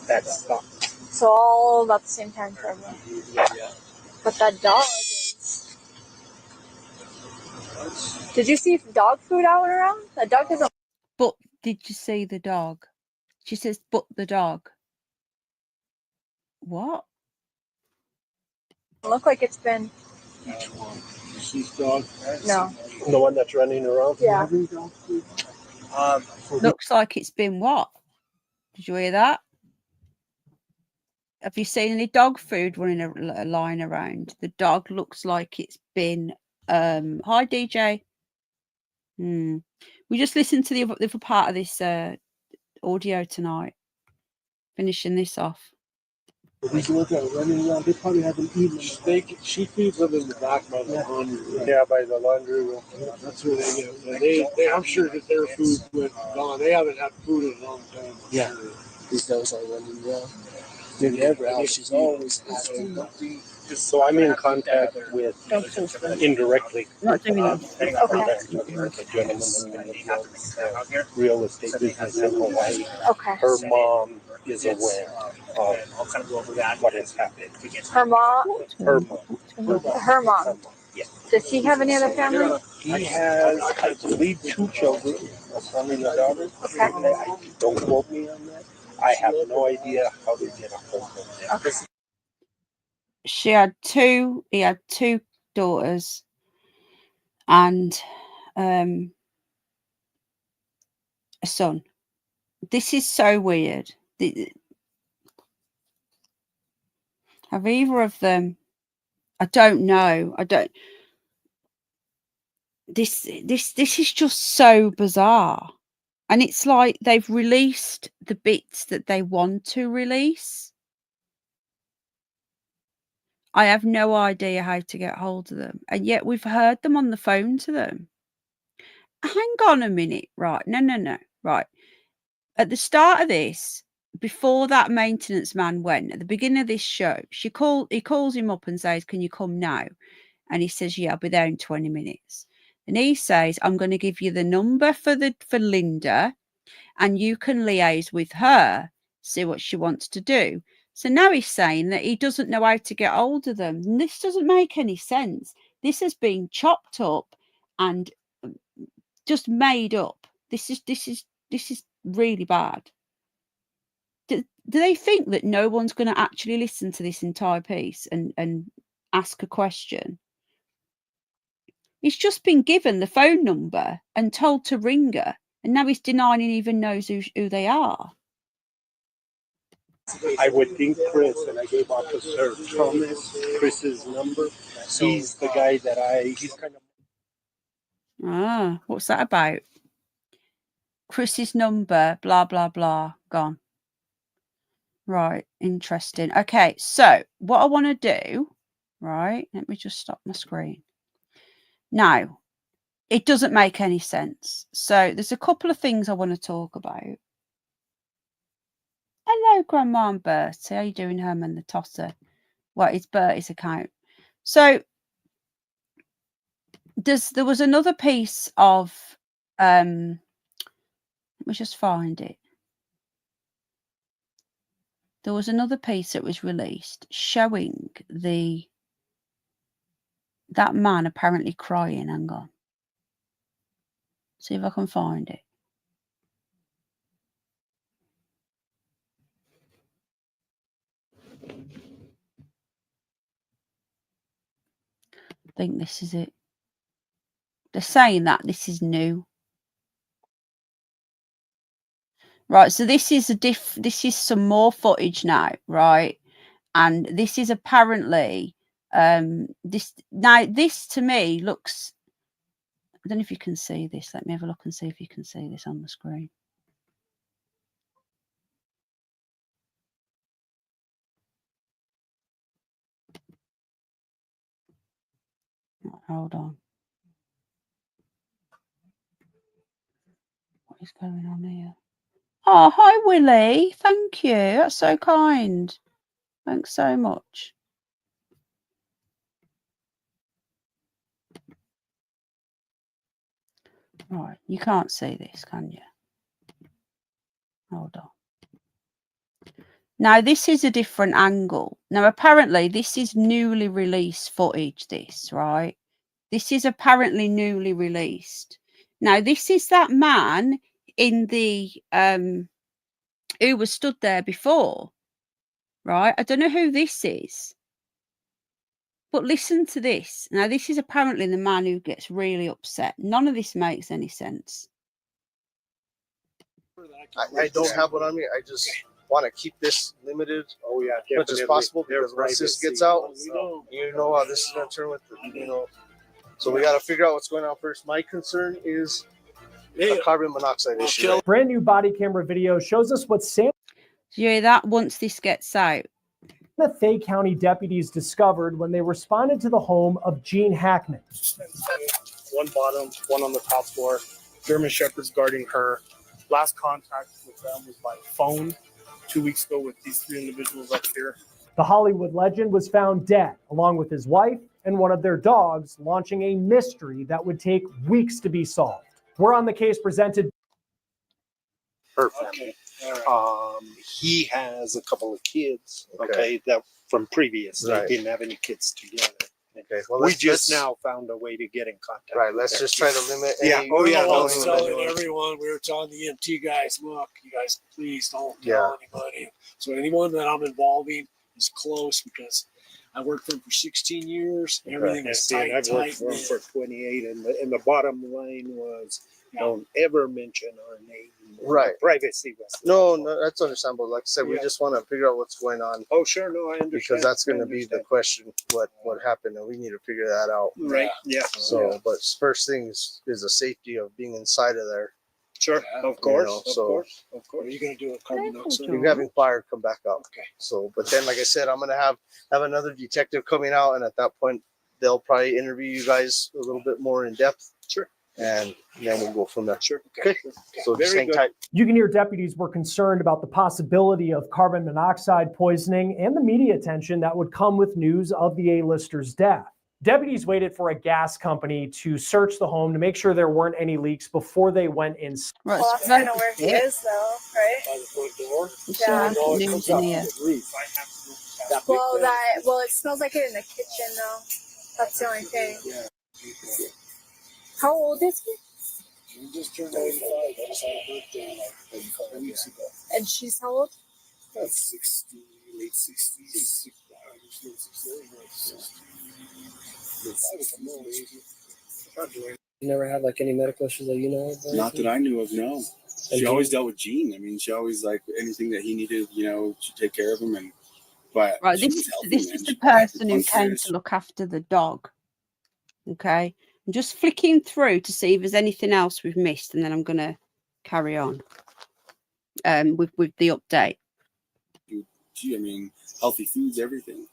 that stopped. So all about the same time for everyone. Yeah. But that dog is. Did you see dog food out and around? That dog doesn't. But did you see the dog? She says, but the dog. What? look like it's been. Which one? Deceased dog? No. The one that's running around? Yeah. Looks like it's been what? Did you hear that? Have you seen any dog food running a line around? The dog looks like it's been. Hi, DJ. We just listened to the other part of this audio tonight. Finishing this off. He's looking at running around. They probably haven't eaten. She feeds them in the back by the laundry room. Yeah, by the laundry room. That's where they get. And I'm sure that their food went gone. They haven't had food in a long time. Yeah. These dogs are running around. Maybe every house she's always has to. So I'm in contact with, indirectly, Not doing that. a gentleman in the real estate business in Hawaii. Okay. Her mom is aware of what has happened. Her mom. Her mom. Her mom. Yeah. Does he have any other family? He has, I believe, 2 children, a son and a daughter. Okay. Don't quote me on that. I have no idea how to get a hold of them. Okay. He had 2 daughters and a son. This is so weird. Have either of them? I don't know. This is just so bizarre. And it's like they've released the bits that they want to release. I have no idea how to get hold of them. And yet we've heard them on the phone to them. Hang on a minute. Right. No. Right. At the start of this, before that maintenance man went, at the beginning of this show, he calls him up and says, "Can you come now?" And he says, "Yeah, I'll be there in 20 minutes." And he says, "I'm going to give you the number for Linda, and you can liaise with her, see what she wants to do." So now he's saying that he doesn't know how to get hold of them. And this doesn't make any sense. This has been chopped up and just made up. This is really bad. Do they think that no one's going to actually listen to this entire piece and ask a question? He's just been given the phone number and told to ring her, and now he's denying he even knows who they are. I would think Chris, and I gave Officer Thomas Chris's number. He's the guy that he's kind of. Ah, what's that about? Chris's number, blah, blah, blah, gone. Right, interesting. Okay, so what I want to do, right, let me just stop my screen. Now, it doesn't make any sense. So there's a couple of things I want to talk about. Hello, Grandma and Bertie. How you doing, Herman the Tosser? Well, it's Bertie's account. So there was another piece of, let me just find it. There was another piece that was released showing that man apparently crying. Hang on. See if I can find it. I think this is it. They're saying that this is new. Right, so this is this is some more footage now, right? And this is apparently this to me looks, I don't know if you can see this. Let me have a look and see if you can see this on the screen. Hold on. What is going on here? Oh, hi, Willie. Thank you. That's so kind. Thanks so much. Right, you can't see this, can you? Hold on. Now, this is a different angle. Now, apparently, this is newly released footage, this, right? This is apparently newly released. Now, this is that man in the, who was stood there before, right? I don't know who this is. But listen to this. Now, this is apparently the man who gets really upset. None of this makes any sense. I don't have one on me. I just want to keep this limited as much as possible because once this gets out, you know how this is going to turn with, So we got to figure out what's going on first. My concern is a carbon monoxide issue. Right? Brand new body camera video shows us what Santa Yeah, that once this gets out. Fe County deputies discovered when they responded to the home of Gene Hackman. One bottom, one on the top floor. German Shepherds guarding her. Last contact with them was by phone 2 weeks ago with these three individuals up here. The Hollywood legend was found dead, along with his wife and one of their dogs, launching a mystery that would take weeks to be solved. We're on the case presented. Her family. He has a couple of kids, Okay. that from previous. Right. They didn't have any kids together. Okay. Well, We just now found a way to get in contact. Right. with Let's their just try kids. to limit. Yeah. Any, Oh, yeah. I No, was no, no, telling no. everyone, we were telling the EMT guys, look, you guys, please don't Yeah. tell anybody. So anyone that I'm involving is close because I worked for him for 16 years. Everything was tight, I've worked tight. for him for 28, and the bottom line was, don't ever mention our name. Right. Privacy was. no, that's understandable. Like I said, we Yeah. just want to figure out what's going on Oh, sure. No, I understand. because that's going to I be the understand. question. What happened, and we need to figure that out. Right. Yeah. So, but first thing is the safety of being inside of there. Sure. Yeah. Of course. know, of so- course. Of What are course. you going to do with carbon dioxide? You're having fire come back up. Okay. So, but then, like I said, I'm gonna have another detective coming out, and at that point, they'll probably interview you guys a little bit more in depth. Sure. And then we'll go from there. Sure. Okay. So just Very hang good. tight. You can hear deputies were concerned about the possibility of carbon monoxide poisoning and the media attention that would come with news of the A-lister's death. Deputies waited for a gas company to search the home to make sure there weren't any leaks before they went inside. Right, Well, that's kind of where he is, though, right? By the front door. Yeah. No, it News comes in out here. from the roof. Well, it smells like it in the kitchen, though. That's the only thing. Yeah. How old is he? He just turned 85. I just had a birthday like 5 weeks ago. And she's how old? That's 60, late 60s. You never had like any medical issues that you know of? Not that I knew of, no. She always dealt with Gene. I mean, she always like anything that he needed, you know, to take care of him. And but Right, she this was healthy, this man. is the She- person who I'm came serious. to look after the dog. Okay, I'm just flicking through to see if there's anything else we've missed, and then I'm gonna carry on with the update. She, I mean, healthy foods, everything.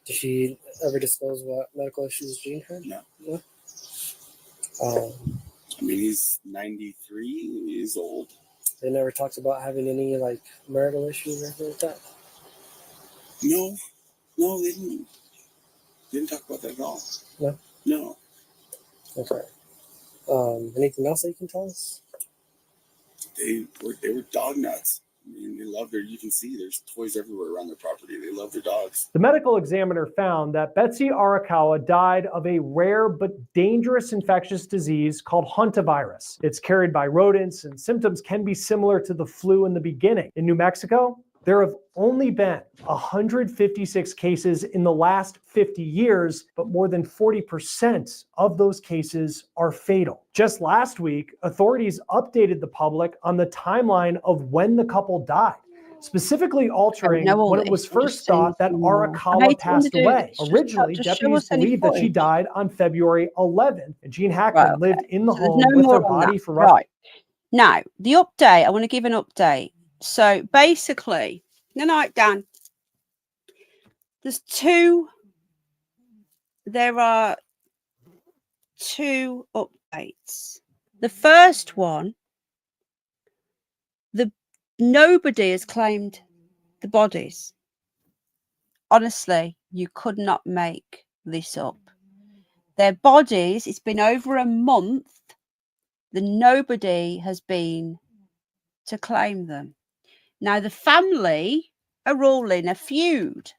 Did she ever disclose what medical issues Gene had? No. No? I mean, he's 93 years old. They never talked about having any like marital issues or anything like that? No, they didn't. Didn't talk about that at all. No? No. Okay. Anything else that you can tell us? They were dog nuts. I mean, they love their. You can see there's toys everywhere around their property. They love their dogs. The medical examiner found that Betsy Arakawa died of a rare but dangerous infectious disease called hantavirus. It's carried by rodents, and symptoms can be similar to the flu in the beginning. In New Mexico, there have only been 156 cases in the last 50 years, but more than 40% of those cases are fatal. Just last week, authorities updated the public on the timeline of when the couple died, specifically altering when it was first thought that Arakawa passed away. Originally, deputies believed that she died on February 11th, and Gene Hackman lived in the home with her body for roughly. Right. Now, the update, I want to give an update. So basically, good night, Dan. There are two updates. The first one, nobody has claimed the bodies. Honestly, you could not make this up. Their bodies, it's been over a month that nobody has been to claim them. Now, the family are all in a feud,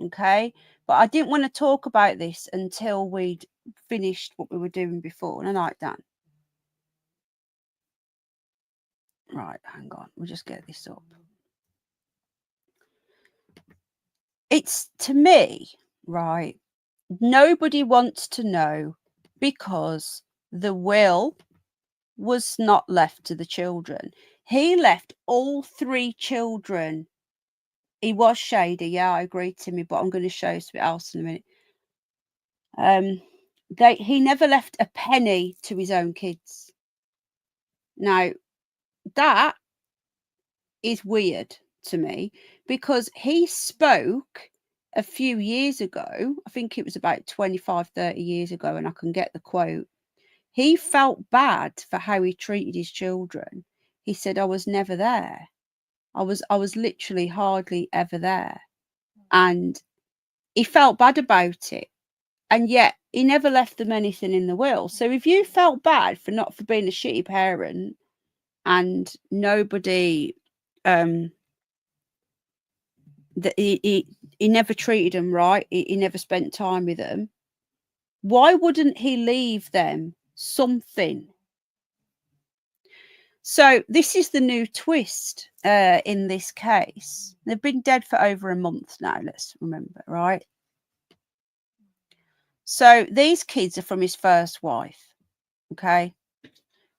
okay? But I didn't want to talk about this until we'd finished what we were doing before. And I like that. Right, hang on. We'll just get this up. It's, to me, right, nobody wants to know because the will was not left to the children. He left all three children. He was shady, yeah, I agree, Timmy, but I'm going to show you something else in a minute. He never left a penny to his own kids. Now, that is weird to me because he spoke a few years ago. I think it was about 25, 30 years ago, and I can get the quote. He felt bad for how he treated his children. He said, I was never there. I was literally hardly ever there. And he felt bad about it. And yet he never left them anything in the will. So if you felt bad for being a shitty parent and nobody that he never treated them right, he never spent time with them, why wouldn't he leave them something? So this is the new twist in this case. They've been dead for over a month now, let's remember, right? So these kids are from his first wife, okay?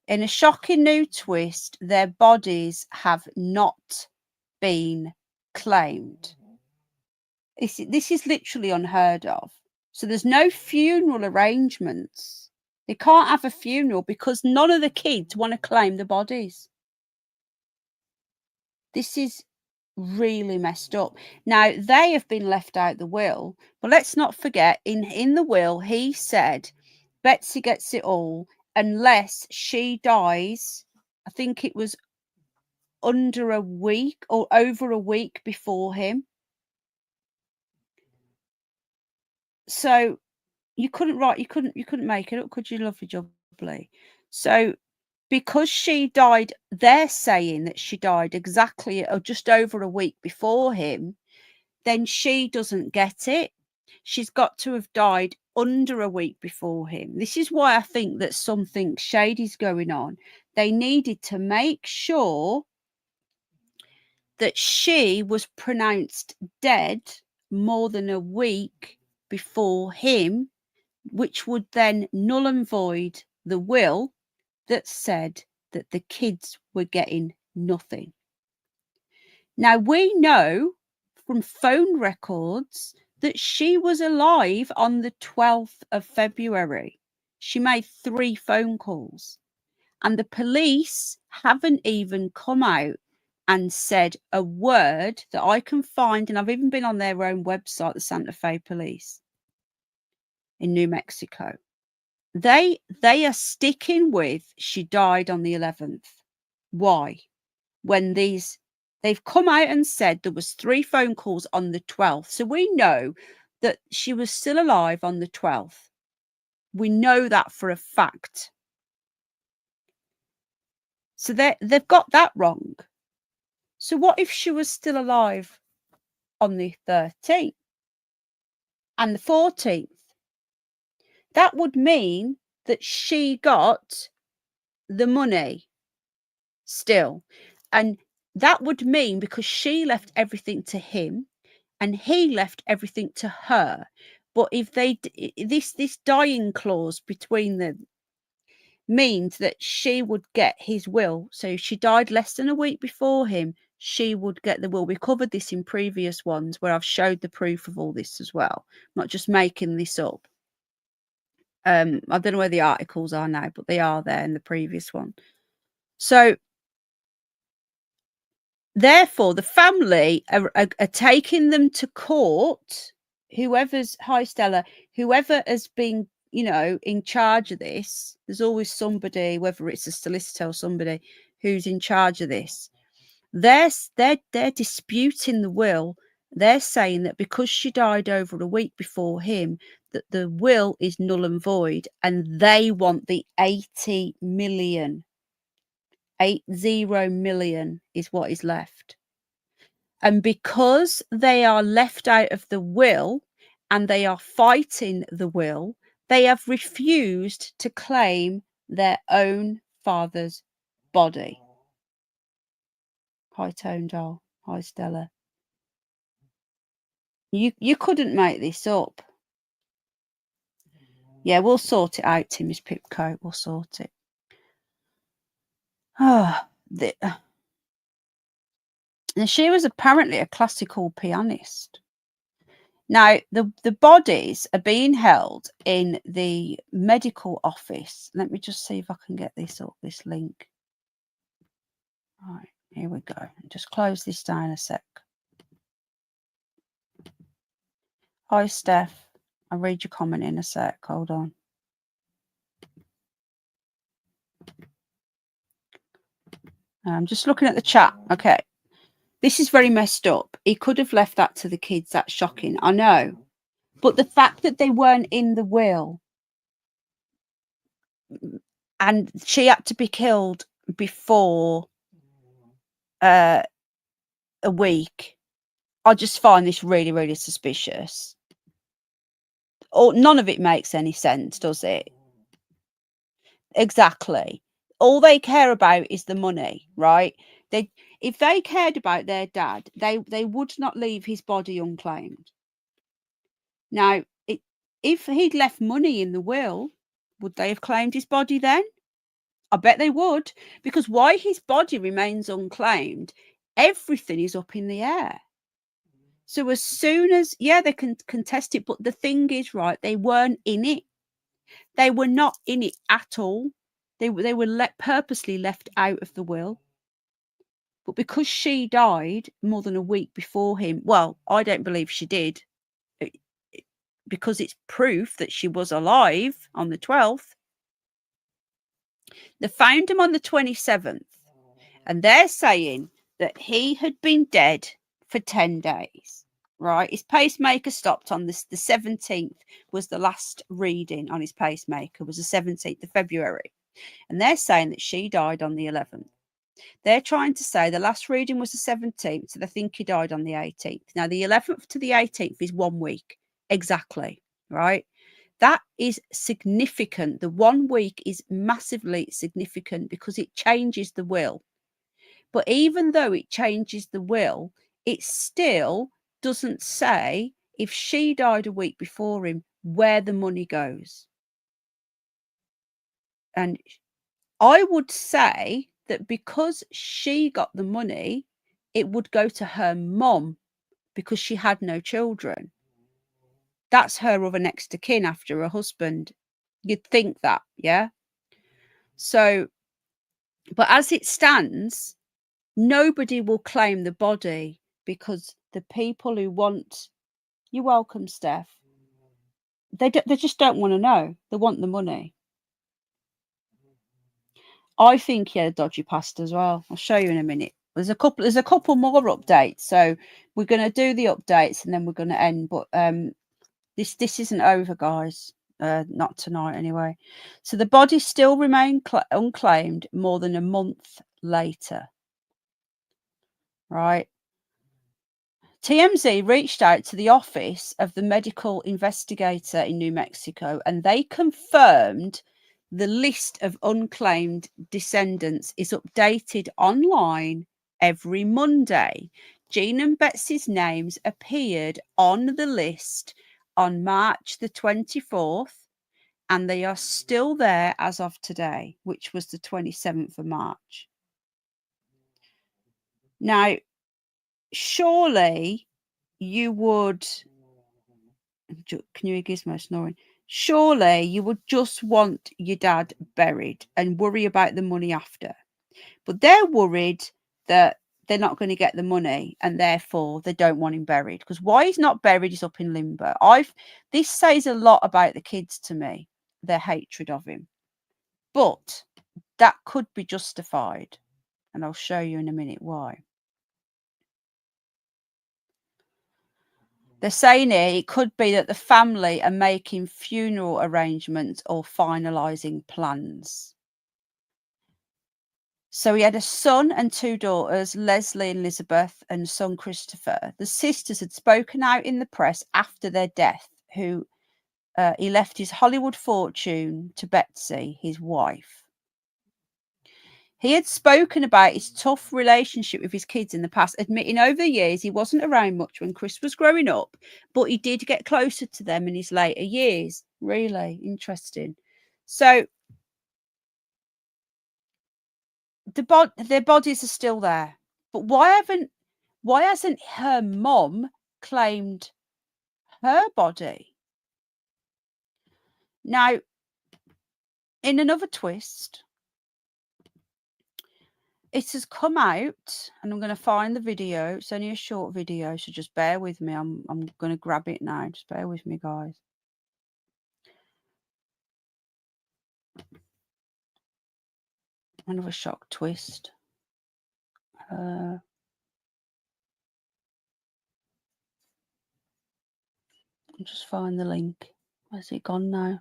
In a shocking new twist, their bodies have not been claimed. This is literally unheard of. So there's no funeral arrangements. They can't have a funeral because none of the kids want to claim the bodies. This is really messed up. Now, they have been left out the will, but let's not forget, in the will, he said Betsy gets it all unless she dies. I think it was under a week or over a week before him. So you couldn't make it up, could you, lovely jubbly? So because she died, they're saying that she died exactly or just over a week before him, then she doesn't get it. She's got to have died under a week before him. This is why I think that something shady's going on. They needed to make sure that she was pronounced dead more than a week before him, which would then null and void the will that said that the kids were getting nothing. Now, we know from phone records that she was alive on the 12th of February. She made 3 phone calls, and the police haven't even come out and said a word that I can find, and I've even been on their own website, the Santa Fe Police in New Mexico. They are sticking with she died on the 11th. Why? When they've come out and said there was 3 phone calls on the 12th. So we know that she was still alive on the 12th. We know that for a fact. So they've got that wrong. So what if she was still alive on the 13th and the 14th? That would mean that she got the money still. And that would mean, because she left everything to him and he left everything to her. But if this dying clause between them means that she would get his will. So if she died less than a week before him, she would get the will. We covered this in previous ones where I've showed the proof of all this as well. I'm not just making this up. I don't know where the articles are now, but they are there in the previous one. So therefore, the family are taking them to court. Whoever's, hi Stella, whoever has been, in charge of this, there's always somebody, whether it's a solicitor or somebody who's in charge of this. They're disputing the will. They're saying that because she died over a week before him, that the will is null and void, and they want the 80 million. 80 million is what is left. And because they are left out of the will and they are fighting the will, they have refused to claim their own father's body. Hi, Tone Doll. Hi, Stella. You couldn't make this up. Yeah, we'll sort it out, Timmy's Pipcoat. We'll sort it. And she was apparently a classical pianist. Now, the bodies are being held in the medical office. Let me just see if I can get this up, this link. Right, here we go. Just close this down a sec. Hi, Steph. I'll read your comment in a sec. Hold on. I'm just looking at the chat. Okay. This is very messed up. He could have left that to the kids. That's shocking. I know. But the fact that they weren't in the will and she had to be killed before a week, I just find this really, really suspicious. Or none of it makes any sense, does it? Exactly. All they care about is the money, right? If they cared about their dad, they would not leave his body unclaimed. Now, if he'd left money in the will, would they have claimed his body then? I bet they would, because why his body remains unclaimed, everything is up in the air. So as soon as, they can contest it, but the thing is, right, they weren't in it. They were not in it at all. They were purposely left out of the will. But because she died more than a week before him, well, I don't believe she did, because it's proof that she was alive on the 12th. They found him on the 27th, and they're saying that he had been dead for 10 days. right? His pacemaker stopped on this. The 17th was the last reading on his pacemaker, was the 17th of February. And they're saying that she died on the 11th. They're trying to say the last reading was the 17th, so they think he died on the 18th. Now, the 11th to the 18th is 1 week. Exactly, right? That is significant. The 1 week is massively significant because it changes the will. But even though it changes the will, it still doesn't say, if she died a week before him, where the money goes. And I would say that because she got the money, it would go to her mum because she had no children. That's her other next of kin after her husband. You'd think that, yeah? So, but as it stands, nobody will claim the body because the people who want, you're welcome, Steph, they just don't want to know. They want the money. I think he had a dodgy past as well. I'll show you in a minute. There's a couple more updates. So we're going to do the updates and then we're going to end. But this isn't over, guys. Not tonight anyway. So the body still remained unclaimed more than a month later. Right. TMZ reached out to the office of the medical investigator in New Mexico, and they confirmed the list of unclaimed descendants is updated online every Monday. Gene and Betsy's names appeared on the list on March the 24th, and they are still there as of today, which was the 27th of March. Now, surely you would, can you hear Gizmo snoring? Surely you would just want your dad buried and worry about the money after. But they're worried that they're not going to get the money and therefore they don't want him buried. Because why he's not buried is up in limbo. This says a lot about the kids to me, their hatred of him. But that could be justified. And I'll show you in a minute why. They're saying here it could be that the family are making funeral arrangements or finalising plans. So he had a son and 2 daughters, Leslie and Elizabeth, and son Christopher. The sisters had spoken out in the press after their death, who he left his Hollywood fortune to Betsy, his wife. He had spoken about his tough relationship with his kids in the past, admitting over the years he wasn't around much when Chris was growing up, but he did get closer to them in his later years. Really interesting. So their bodies are still there, but why hasn't her mum claimed her body? Now, in another twist, it has come out, and I'm going to find the video. It's only a short video, so just bear with me. I'm going to grab it now. Just bear with me, guys. Another shock twist. I'll just find the link. Where's it gone now?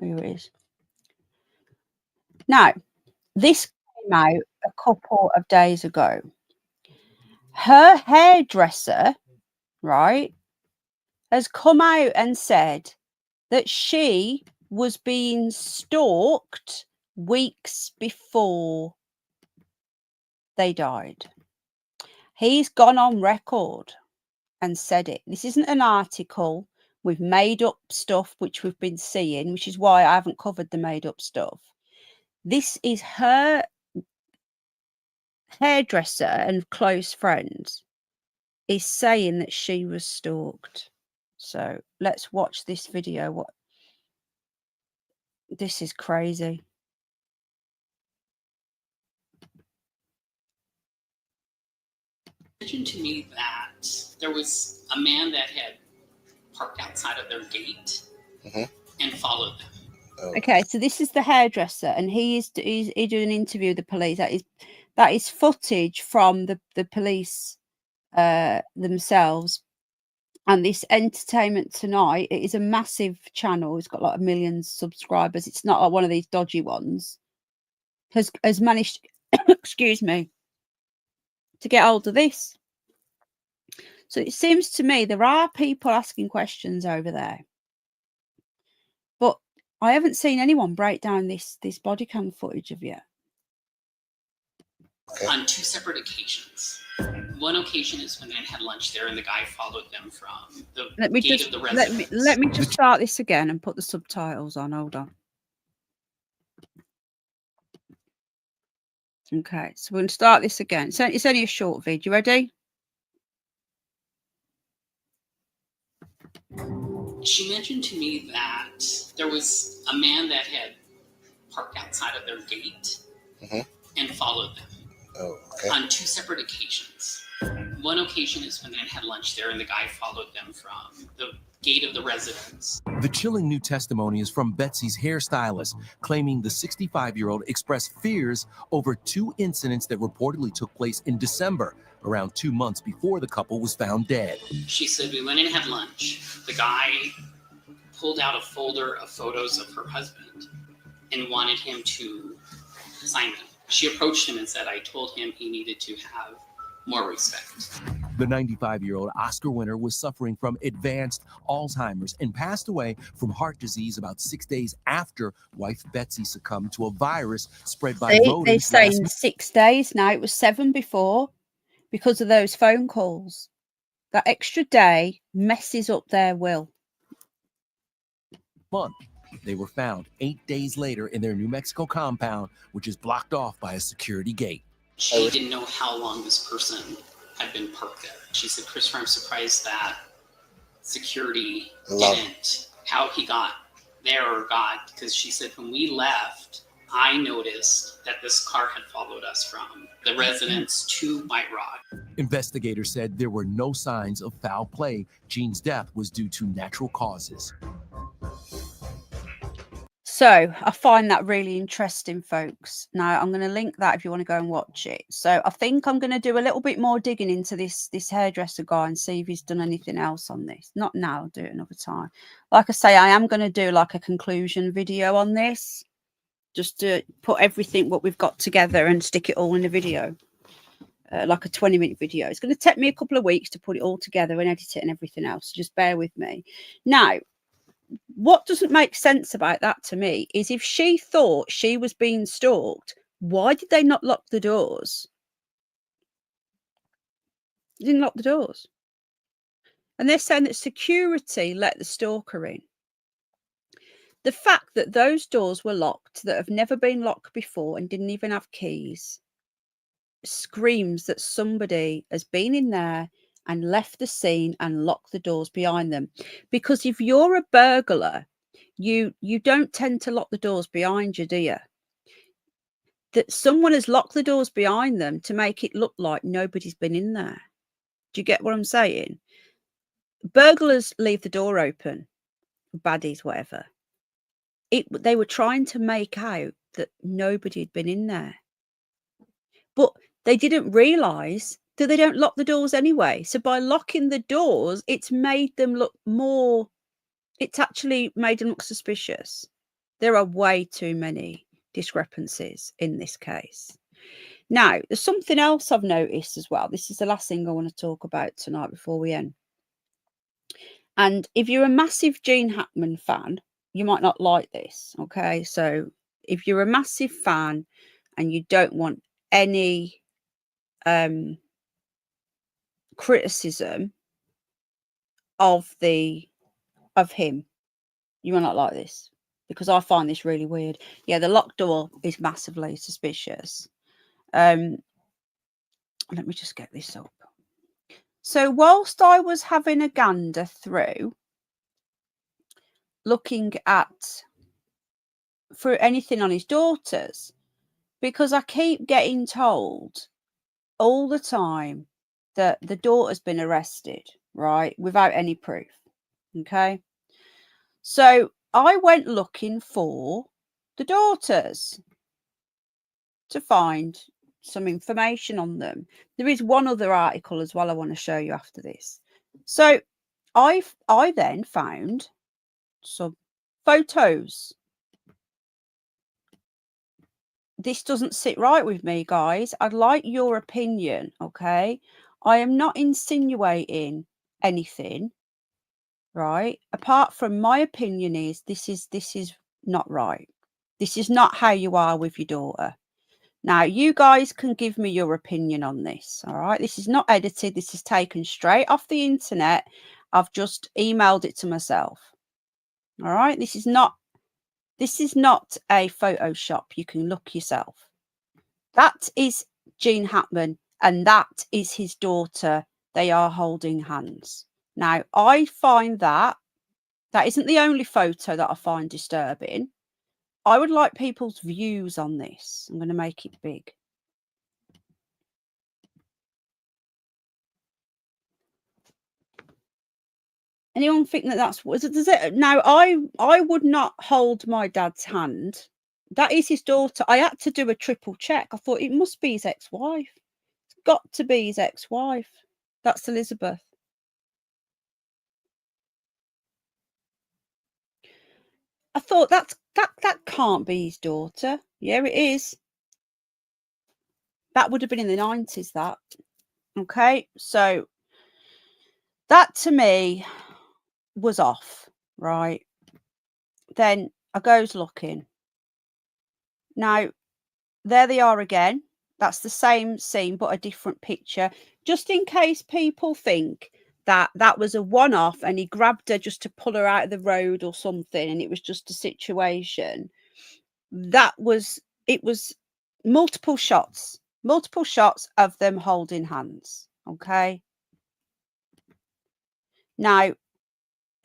Here it is. Now, this came out a couple of days ago. Her hairdresser, right, has come out and said that she was being stalked weeks before they died. He's gone on record and said it. This isn't an article with made up stuff, which we've been seeing, which is why I haven't covered the made up stuff. This is her hairdresser and close friends is saying that she was stalked. So let's watch this video. This is crazy. Mentioned to me that there was a man that had parked outside of their gate and followed them. Okay, so this is the hairdresser, and he's doing an interview with the police. That is footage from the police themselves. And this Entertainment Tonight, it is a massive channel. It's got like 1 million subscribers. It's not like one of these dodgy ones. Has managed, excuse me, to get hold of this. So it seems to me there are people asking questions over there, but I haven't seen anyone break down this body cam footage of yet. On 2 separate occasions. One occasion is when they had lunch there, and the guy followed them from the gate of the residence. Let me just start this again and put the subtitles on. Hold on. Okay, so we're going to start this again. So it's only a short video. You ready? She mentioned to me that there was a man that had parked outside of their gate and followed them. Oh, okay. On 2 separate occasions. One occasion is when they had lunch there, and the guy followed them from the gate of the residence. The chilling new testimony is from Betsy's hairstylist, claiming the 65-year-old expressed fears over 2 incidents that reportedly took place in December, around 2 months before the couple was found dead. She said we went and had lunch. The guy pulled out a folder of photos of her husband and wanted him to sign them. She approached him and said, I told him he needed to have more respect. The 95-year-old Oscar winner was suffering from advanced Alzheimer's and passed away from heart disease about 6 days after wife Betsy succumbed to a virus spread by rodents. They're saying 6 days now. It was 7 before because of those phone calls. That extra day messes up their will. Month. They were found 8 days later in their New Mexico compound, which is blocked off by a security gate. She didn't know how long this person had been parked there. She said, Christopher, I'm surprised that security didn't, how he got there or got, because she said, when we left, I noticed that this car had followed us from the residence to White Rock. Investigators said there were no signs of foul play. Gene's death was due to natural causes. So I find that really interesting, folks. Now I'm going to link that if you want to go and watch it. So I think I'm going to do a little bit more digging into this hairdresser guy and see if he's done anything else on this. Not now, I'll do it another time. Like I say, I am going to do like a conclusion video on this, just to put everything what we've got together and stick it all in a video, like a 20-minute video. It's going to take me a couple of weeks to put it all together and edit it and everything else. So just bear with me. Now, what doesn't make sense about that to me is if she thought she was being stalked, why did they not lock the doors? They didn't lock the doors. And they're saying that security let the stalker in. The fact that those doors were locked, that have never been locked before and didn't even have keys, screams that somebody has been in there and left the scene and locked the doors behind them. Because if you're a burglar, you don't tend to lock the doors behind you, do you? That someone has locked the doors behind them to make it look like nobody's been in there. Do you get what I'm saying? Burglars leave the door open, baddies, whatever. They were trying to make out that nobody had been in there. But they didn't realise that they don't lock the doors anyway. So by locking the doors, it's made them look more, it's actually made them look suspicious. There are way too many discrepancies in this case. Now, there's something else I've noticed as well. This is the last thing I want to talk about tonight before we end. And if you're a massive Gene Hackman fan, you might not like this, okay? So if you're a massive fan and you don't want any criticism of him, you will not like this, because I find this really weird. Yeah, the locked door is massively suspicious. Let me just get this up. So whilst I was having a gander through looking at for anything on his daughters, because I keep getting told all the time that the daughter's been arrested, right, without any proof. Okay, so I went looking for the daughters to find some information on them. There is one other article as well I want to show you after this. So I then found some photos. This doesn't sit right with me, guys. I'd like your opinion, okay? I am not insinuating anything, right? Apart from my opinion is this is not right. This is not how you are with your daughter. Now, you guys can give me your opinion on this, all right? This is not edited. This is taken straight off the internet. I've just emailed it to myself, all right? This is not a Photoshop. You can look yourself. That is Gene Hackman, and that is his daughter. They are holding hands. Now, I find that isn't the only photo that I find disturbing. I would like people's views on this. I'm going to make it big. Anyone think that that's what does it? Now, I would not hold my dad's hand. That is his daughter. I had to do a triple check. I thought it must be his ex-wife. It's got to be his ex-wife. That's Elizabeth. I thought that can't be his daughter. Yeah, it is. That would have been in the 90s, that. Okay, so that to me was off, right? Then I goes looking. Now, there they are again. That's the same scene, but a different picture. Just in case people think that was a one-off and he grabbed her just to pull her out of the road or something, and it was just a situation. It was multiple shots of them holding hands. Okay. Now,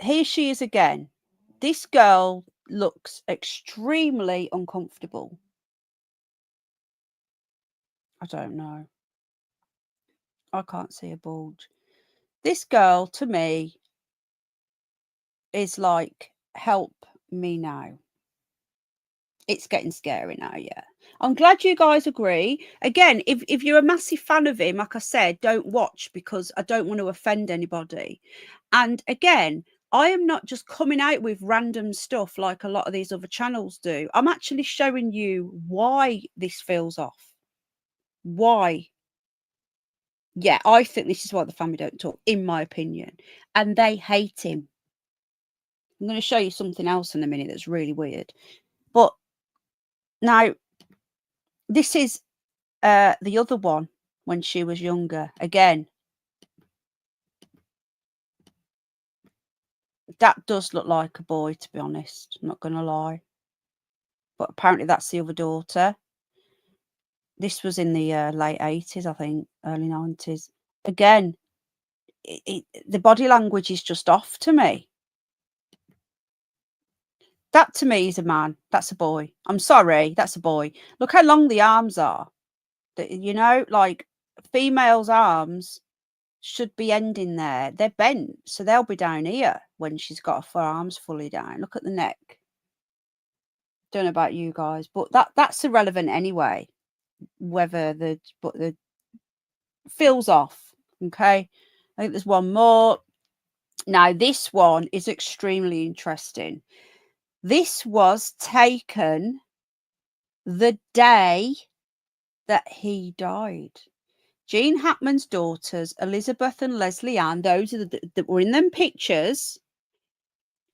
here she is again. This girl looks extremely uncomfortable. I don't know. I can't see a bulge. This girl, to me, is like, help me now. It's getting scary now, yeah. I'm glad you guys agree. Again, if you're a massive fan of him, like I said, don't watch because I don't want to offend anybody. And again, I am not just coming out with random stuff like a lot of these other channels do. I'm actually showing you why this feels off. Why? Yeah, I think this is why the family don't talk, in my opinion. And they hate him. I'm going to show you something else in a minute that's really weird. But now, this is the other one when she was younger. Again, that does look like a boy, to be honest. I'm not going to lie. But apparently that's the other daughter. This was in the late 80s, I think, early 90s. Again, the body language is just off to me. That to me is a man. That's a boy. I'm sorry, that's a boy. Look how long the arms are. You know, like females' arms should be ending there. They're bent, so they'll be down here when she's got her arms fully down. Look at the neck. Don't know about you guys, but that's irrelevant anyway. Whether the feels off. Okay, I think there's one more. Now this one is extremely interesting. This was taken the day that he died. Gene Hackman's daughters, Elizabeth and Leslie Ann, those are that were in them pictures,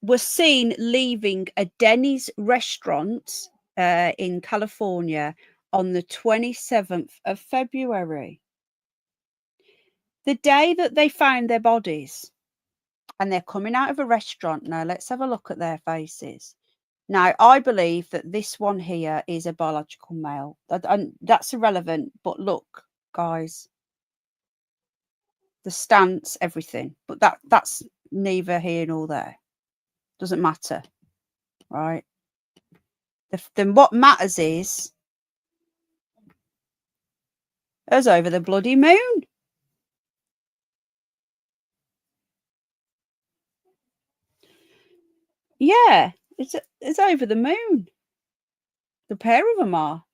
were seen leaving a Denny's restaurant in California on the 27th of February. The day that they found their bodies, and they're coming out of a restaurant. Now, let's have a look at their faces. Now, I believe that this one here is a biological male. And that's irrelevant, but look, guys. The stance, everything. But that's neither here nor there. Doesn't matter, right? Then what matters is us over the bloody moon. Yeah, It's over the moon. The pair of them are.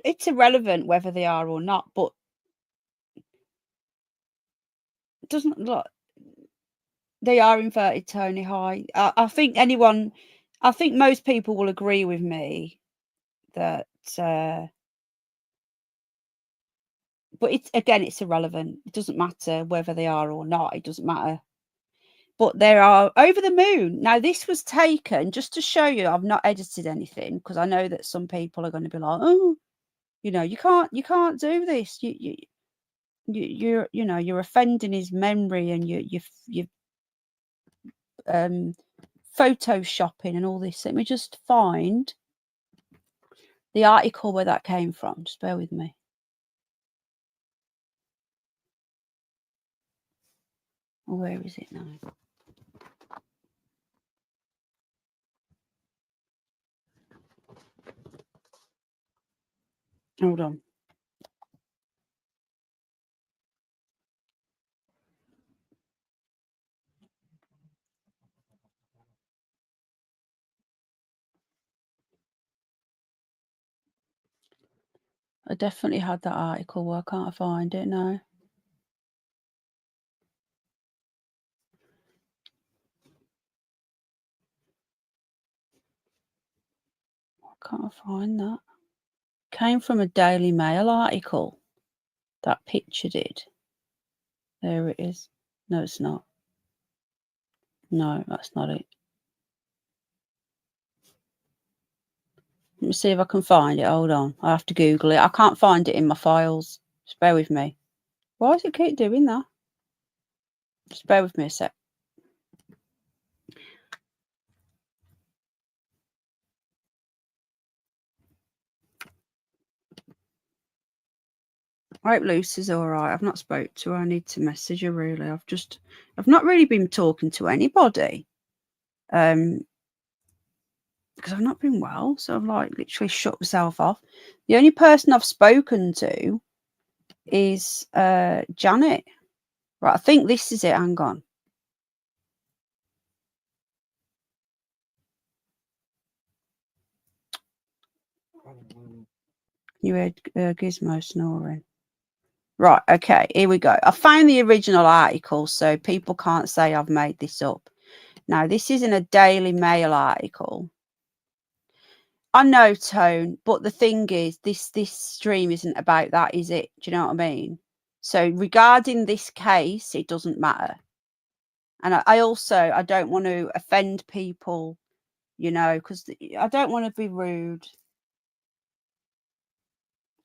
It's irrelevant whether they are or not, but it doesn't look. They are inverted Tony high. I think most people will agree with me that, but it's irrelevant. It doesn't matter whether they are or not. It doesn't matter. But there are over the moon. Now, this was taken just to show you I've not edited anything, because I know that some people are going to be like, oh, you can't do this. You're offending his memory, and you're photoshopping and all this. Let me just find the article where that came from. Just bear with me. Where is it now? Hold on. I definitely had that article. Why can't I find it now? Why can't I find that? Came from a Daily Mail article. That picture did. There it is. No, it's not. No, that's not it. Let me see if I can find it. Hold on. I have to Google it. I can't find it in my files. Just bear with me. Why does it keep doing that? Just bear with me a sec. I hope Lucy's all right. I've not spoke to her. I need to message her, really. I've not really been talking to anybody. Because I've not been well. So I've literally shut myself off. The only person I've spoken to is Janet. Right, I think this is it. Hang on. You heard Gizmo snoring. Right, okay, here we go. I found the original article, so people can't say I've made this up. Now, this isn't a Daily Mail article. I know, Tone, but the thing is, this stream isn't about that, is it? Do you know what I mean? So regarding this case, it doesn't matter. And I don't want to offend people, because I don't want to be rude.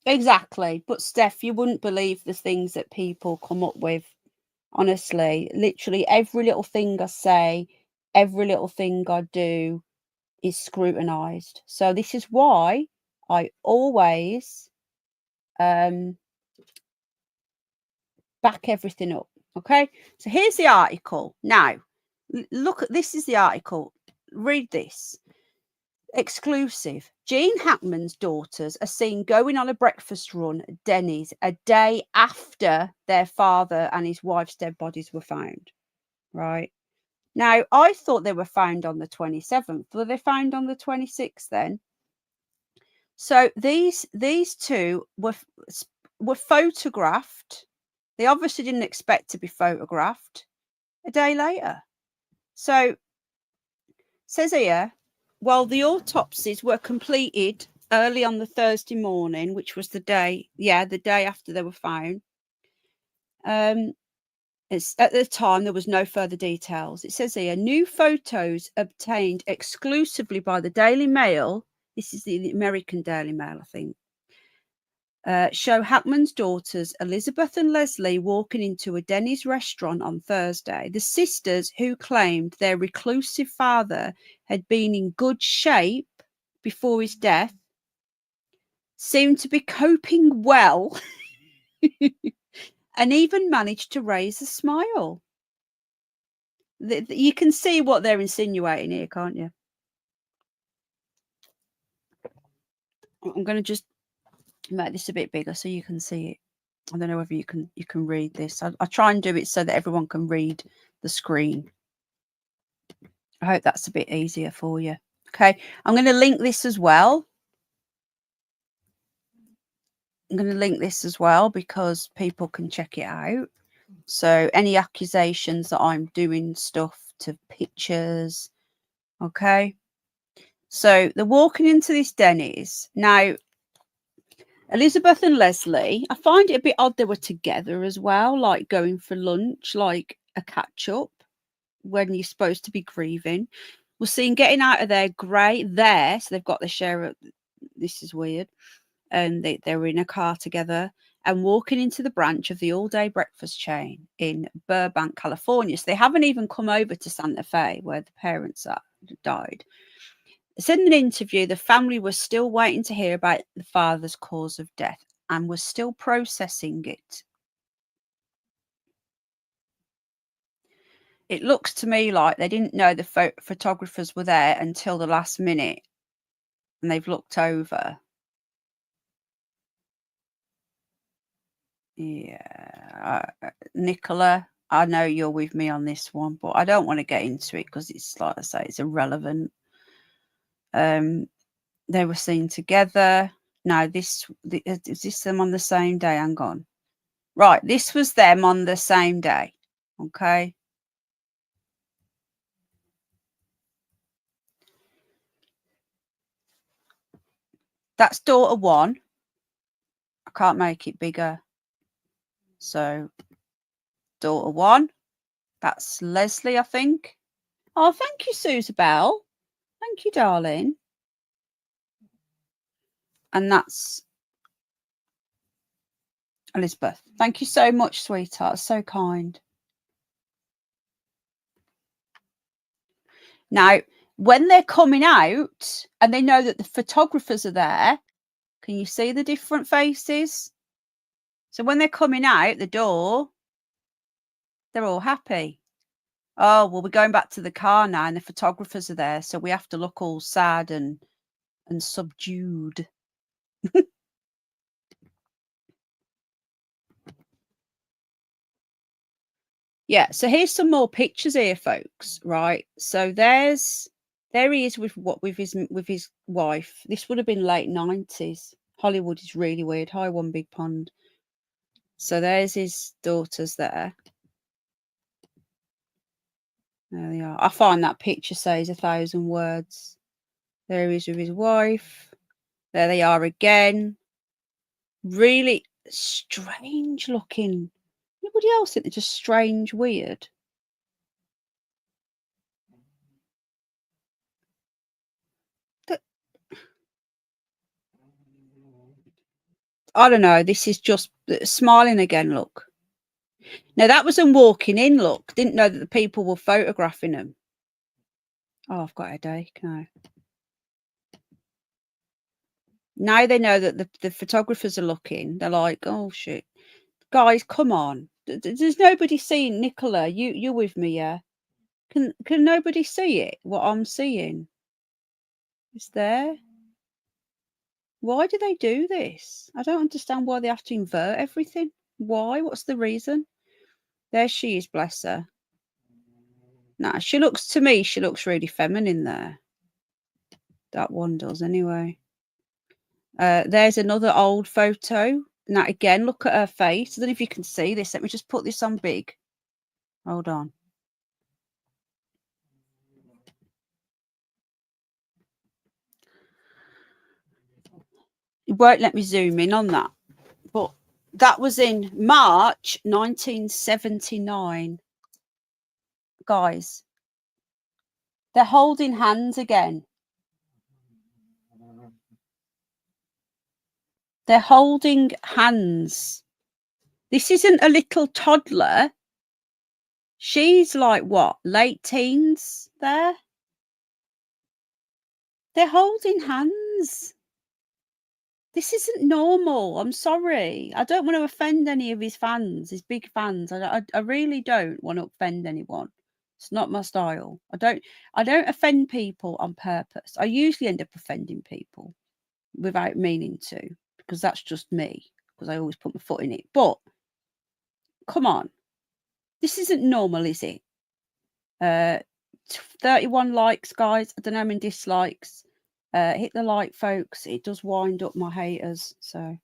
Exactly. But Steph, you wouldn't believe the things that people come up with. Honestly, literally every little thing I say, every little thing I do is scrutinized. So this is why I always back everything up. Okay. So here's the article. Now, look at this is the article. Read this. Exclusive. Gene Hackman's daughters are seen going on a breakfast run at Denny's a day after their father and his wife's dead bodies were found. Right. Now, I thought they were found on the 27th. Were they found on the 26th then? So these two were photographed. They obviously didn't expect to be photographed a day later. So it says here, well, the autopsies were completed early on the Thursday morning, which was the day after they were found. It's at the time there was no further details. It says here, new photos obtained exclusively by the Daily Mail. This is the American Daily Mail, I think. Show Hackman's daughters, Elizabeth and Leslie, walking into a Denny's restaurant on Thursday. The sisters, who claimed their reclusive father had been in good shape before his death, seemed to be coping well and even managed to raise a smile. You can see what they're insinuating here, can't you? I'm going to just make this a bit bigger so you can see it. I don't know whether you can read this. I try and do it so that everyone can read the screen. I hope that's a bit easier for you. Okay, I'm going to link this as well. I'm going to link this as well because people can check it out. So any accusations that I'm doing stuff to pictures. Okay. So they're walking into this Denny's. Now, Elizabeth and Leslie, I find it a bit odd they were together as well, like going for lunch, like a catch up when you're supposed to be grieving. We're seeing getting out of their grey there. So they've got their share of, this is weird. And they were in a car together and walking into the branch of the all-day breakfast chain in Burbank, California. So they haven't even come over to Santa Fe where the parents died. Said in an interview, the family was still waiting to hear about the father's cause of death and was still processing it. It looks to me like they didn't know the photographers were there until the last minute and they've looked over. Yeah, Nicola, I know you're with me on this one, but I don't want to get into it because it's, like I say, it's irrelevant. They were seen together. No, is this them on the same day? Hang on. Right, this was them on the same day. Okay. That's daughter one. I can't make it bigger. So, daughter one. That's Leslie, I think. Oh, thank you, Susabelle. Thank you, darling. And that's Elizabeth. Thank you so much, sweetheart. So kind. Now, when they're coming out and they know that the photographers are there, can you see the different faces? So when they're coming out the door, they're all happy. Oh, well, we're going back to the car now and the photographers are there, so we have to look all sad and subdued. Yeah, so here's some more pictures here, folks. Right, so there he is with his wife. This would have been late 90s. Hollywood is really weird. Hi, One Big Pond. So there's his daughters there. There they are. I find that picture says 1,000 words. There he is with his wife. There they are again. Really strange looking. Anybody else think they're just strange, weird? I don't know. This is just smiling again. Look. Now that was them walking in. Look, didn't know that the people were photographing them. Oh, I've got a headache now. Now they know that the photographers are looking. They're like, oh shit, guys, come on. There's nobody seeing Nicola. You're with me, yeah? Can nobody see it? What I'm seeing is there. Why do they do this? I don't understand why they have to invert everything. Why? What's the reason? There she is, bless her. Nah, she looks, to me, she looks really feminine there. That one does anyway. There's another old photo. Now, again, look at her face. I don't know if you can see this. Let me just put this on big. Hold on. It won't let me zoom in on that. But that was in March 1979. Guys, they're holding hands again. They're holding hands. This isn't a little toddler. She's like, what, late teens there? They're holding hands. This isn't normal. I'm sorry. I don't want to offend any of his fans, his big fans. I really don't want to offend anyone. It's not my style. I don't offend people on purpose. I usually end up offending people without meaning to, because that's just me. because I always put my foot in it. But come on, this isn't normal, is it? 31 likes, guys. I don't know how many dislikes. Hit the like, folks. It does wind up my haters. So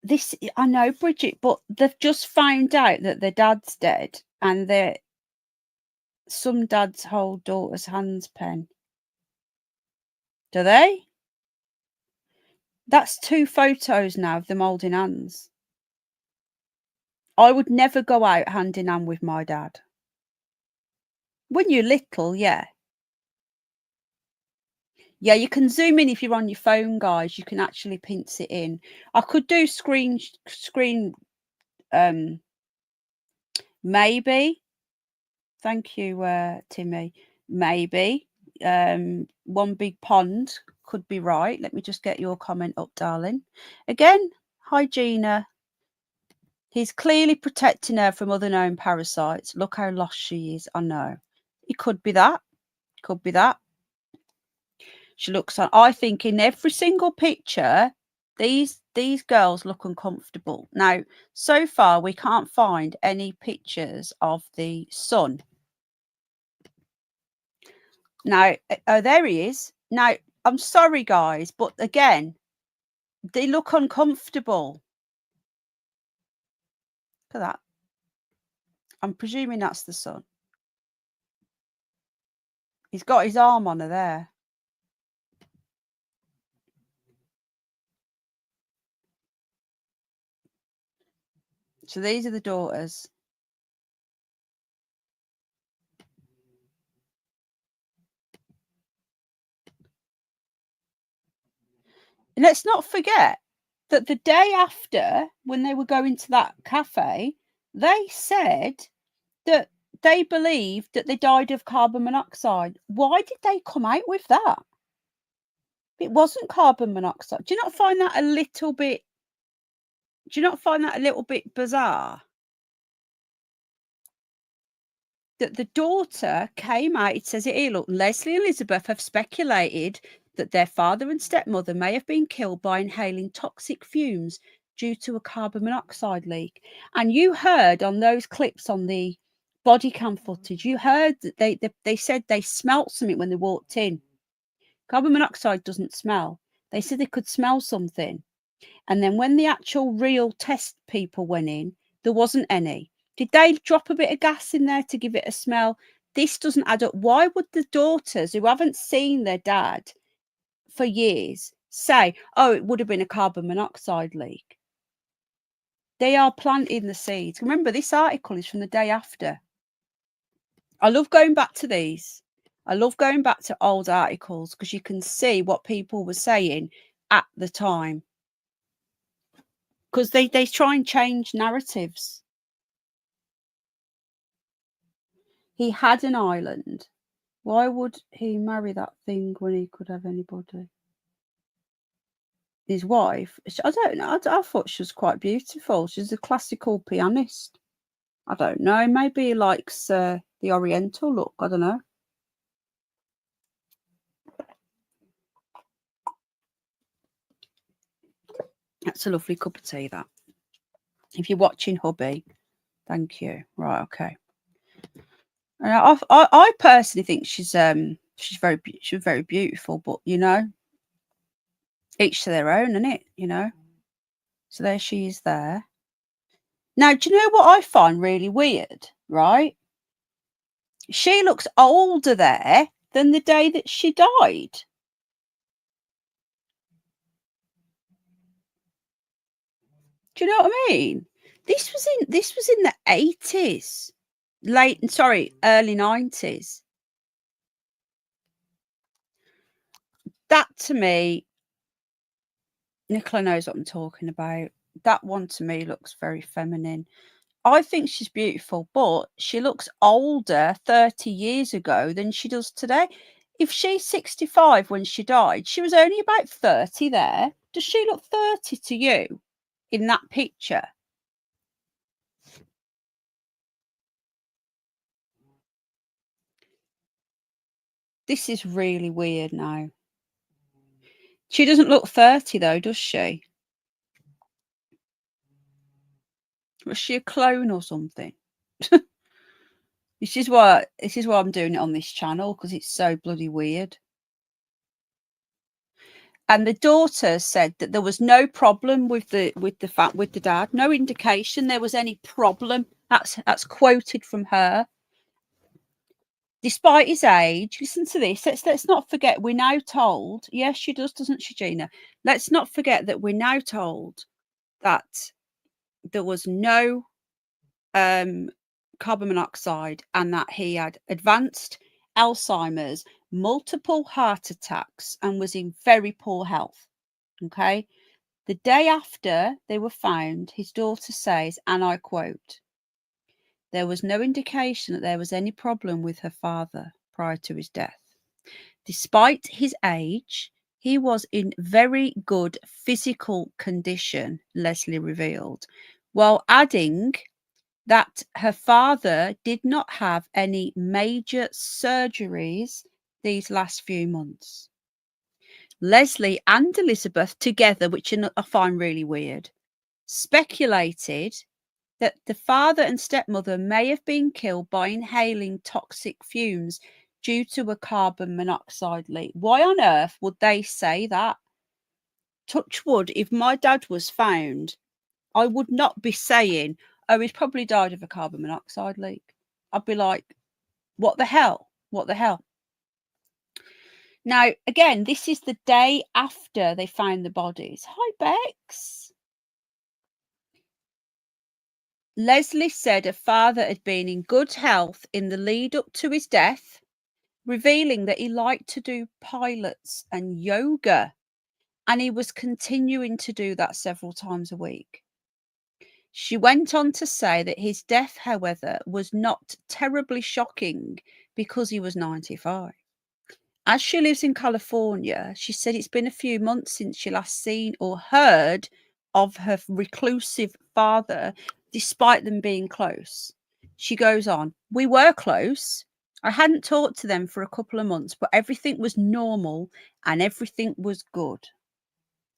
this, I know, Bridget, but they've just found out that their dad's dead, and some dads hold daughters' hands pen. Do they? That's 2 photos now of them holding hands. I would never go out hand in hand with my dad. When you're little, yeah. Yeah, you can zoom in if you're on your phone, guys. You can actually pinch it in. I could do screen maybe. Thank you, Timmy. Maybe. One big pond could be right. Let me just get your comment up, darling. Again, hi, Gina. He's clearly protecting her from other known parasites. Look how lost she is. I know. It could be that. Could be that. She looks on. I think in every single picture, these girls look uncomfortable. Now, so far, we can't find any pictures of the son. Now, oh, there he is. Now, I'm sorry, guys, but again, they look uncomfortable. Look at that. I'm presuming that's the son. He's got his arm on her there. So these are the daughters. And let's not forget that the day after, when they were going to that cafe, they said that they believed that they died of carbon monoxide. Why did they come out with that? It wasn't carbon monoxide. Do you not find that a little bit? Do you not find that a little bit bizarre? That the daughter came out, it says it here, look, Leslie and Elizabeth have speculated that their father and stepmother may have been killed by inhaling toxic fumes due to a carbon monoxide leak. And you heard on those clips on the body cam footage, you heard that they said they smelt something when they walked in. Carbon monoxide doesn't smell. They said they could smell something. And then when the actual real test people went in, there wasn't any. Did they drop a bit of gas in there to give it a smell? This doesn't add up. Why would the daughters who haven't seen their dad for years say, oh, it would have been a carbon monoxide leak? They are planting the seeds. Remember, this article is from the day after. I love going back to these. I love going back to old articles because you can see what people were saying at the time. Because they try and change narratives. He had an island. Why would he marry that thing when he could have anybody? His wife? I don't know. I thought she was quite beautiful. She's a classical pianist. I don't know. Maybe he likes the Oriental look. I don't know. That's a lovely cup of tea, that. If you're watching, hubby, thank you. Right, okay. I personally think she's very beautiful, but you know, each to their own, isn't it? You know. So there she is there. Now, do you know what I find really weird? Right? She looks older there than the day that she died. Do you know what I mean? This was in the 80s. Early 90s. That to me, Nicola knows what I'm talking about. That one to me looks very feminine. I think she's beautiful, but she looks older 30 years ago than she does today. If she's 65 when she died, she was only about 30 there. Does she look 30 to you in that picture? This is really weird now. She doesn't look 30 though, does she? Was she a clone or something? This is why I'm doing it on this channel, because it's so bloody weird. And the daughter said that there was no problem with the dad. No indication there was any problem. That's quoted from her. Despite his age, listen to this. Let's not forget we're now told. Yes, she does, doesn't she, Gina? Let's not forget that we're now told that there was no carbon monoxide, and that he had advanced Alzheimer's, multiple heart attacks, and was in very poor health. Okay. The day after they were found, his daughter says, and I quote, there was no indication that there was any problem with her father prior to his death. Despite his age, he was in very good physical condition, Leslie revealed, while adding that her father did not have any major surgeries these last few months. Leslie and Elizabeth together, which I find really weird, speculated that the father and stepmother may have been killed by inhaling toxic fumes due to a carbon monoxide leak. Why on earth would they say that? Touch wood, if my dad was found, I would not be saying, oh, he's probably died of a carbon monoxide leak. I'd be like, what the hell? What the hell? Now, again, this is the day after they found the bodies. Hi, Bex. Leslie said her father had been in good health in the lead up to his death, revealing that he liked to do pilates and yoga, and he was continuing to do that several times a week. She went on to say that his death, however, was not terribly shocking because he was 95. As she lives in California, she said it's been a few months since she last seen or heard of her reclusive father, despite them being close. She goes on, we were close. I hadn't talked to them for a couple of months, but everything was normal and everything was good.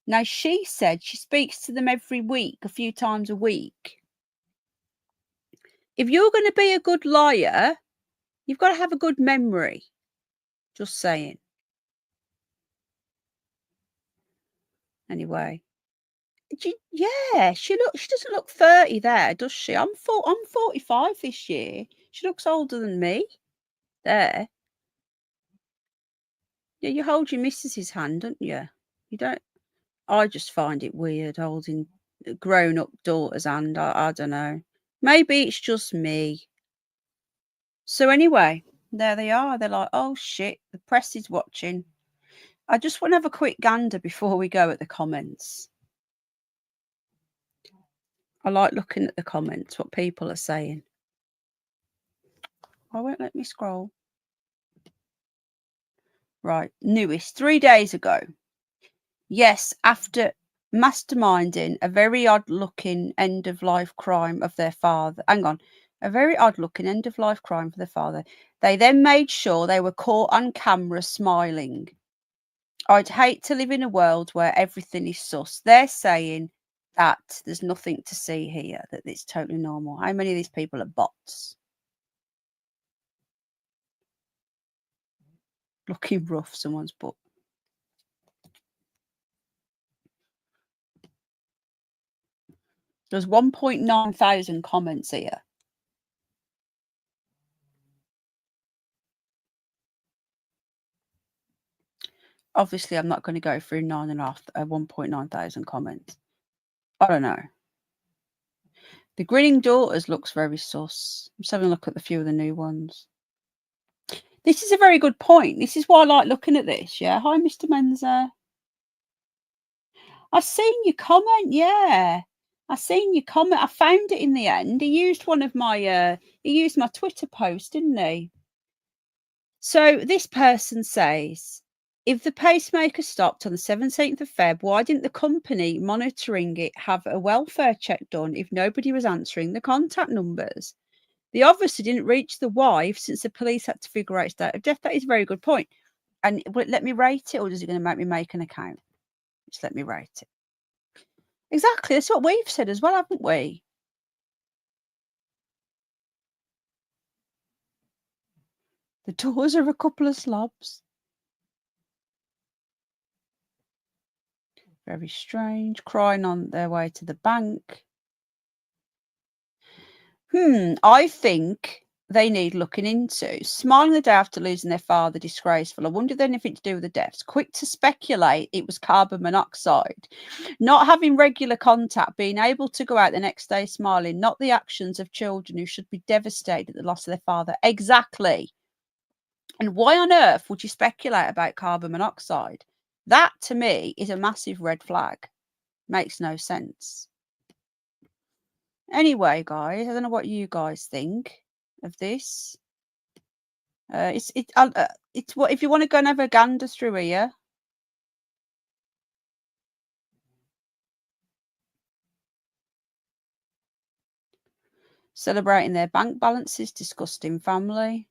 Now, she said she speaks to them every week, a few times a week. If you're going to be a good liar, you've got to have a good memory. Just saying. Anyway. Yeah, she doesn't look 30 there, does she? I'm 45 this year. She looks older than me. There. Yeah, you hold your missus's hand, don't you? You don't. I just find it weird holding grown-up daughter's hand. I don't know. Maybe it's just me. So anyway, there they are. They're like, oh shit, the press is watching. I just want to have a quick gander before we go at the comments. I like looking at the comments, what people are saying. I won't let me scroll. Right, newest, 3 days ago. Yes, after masterminding a very odd-looking end-of-life crime of their father. Hang on. A very odd-looking end-of-life crime for their father. They then made sure they were caught on camera smiling. I'd hate to live in a world where everything is sus. They're saying that there's nothing to see here, that it's totally normal. How many of these people are bots? Looking rough, someone's put. There's 1.9 thousand comments here. Obviously, I'm not going to go through 1.9 thousand comments. I don't know. The Grinning Daughters looks very sus. I'm just having a look at a few of the new ones. This is a very good point. This is why I like looking at this. Yeah. Hi, Mr. Menzer. I've seen your comment. Yeah. I've seen your comment. I found it in the end. He used one of my he used my Twitter post, didn't he? So this person says, if the pacemaker stopped on the 17th of Feb, why didn't the company monitoring it have a welfare check done if nobody was answering the contact numbers? They obviously didn't reach the wife since the police had to figure out his date of death. That is a very good point. And will it let me rate it, or is it going to make me make an account? Just let me rate it. Exactly. That's what we've said as well, haven't we? The doors are a couple of slobs. Very strange. Crying on their way to the bank. I think they need looking into. Smiling the day after losing their father, disgraceful. I wonder if there's anything to do with the deaths. Quick to speculate it was carbon monoxide. Not having regular contact, being able to go out the next day smiling, not the actions of children who should be devastated at the loss of their father. Exactly. And why on earth would you speculate about carbon monoxide? That, to me, is a massive red flag. Makes no sense. Anyway, guys, I don't know what you guys think of this. It's what if you want to go and have a gander through here. Celebrating their bank balances, disgusting family,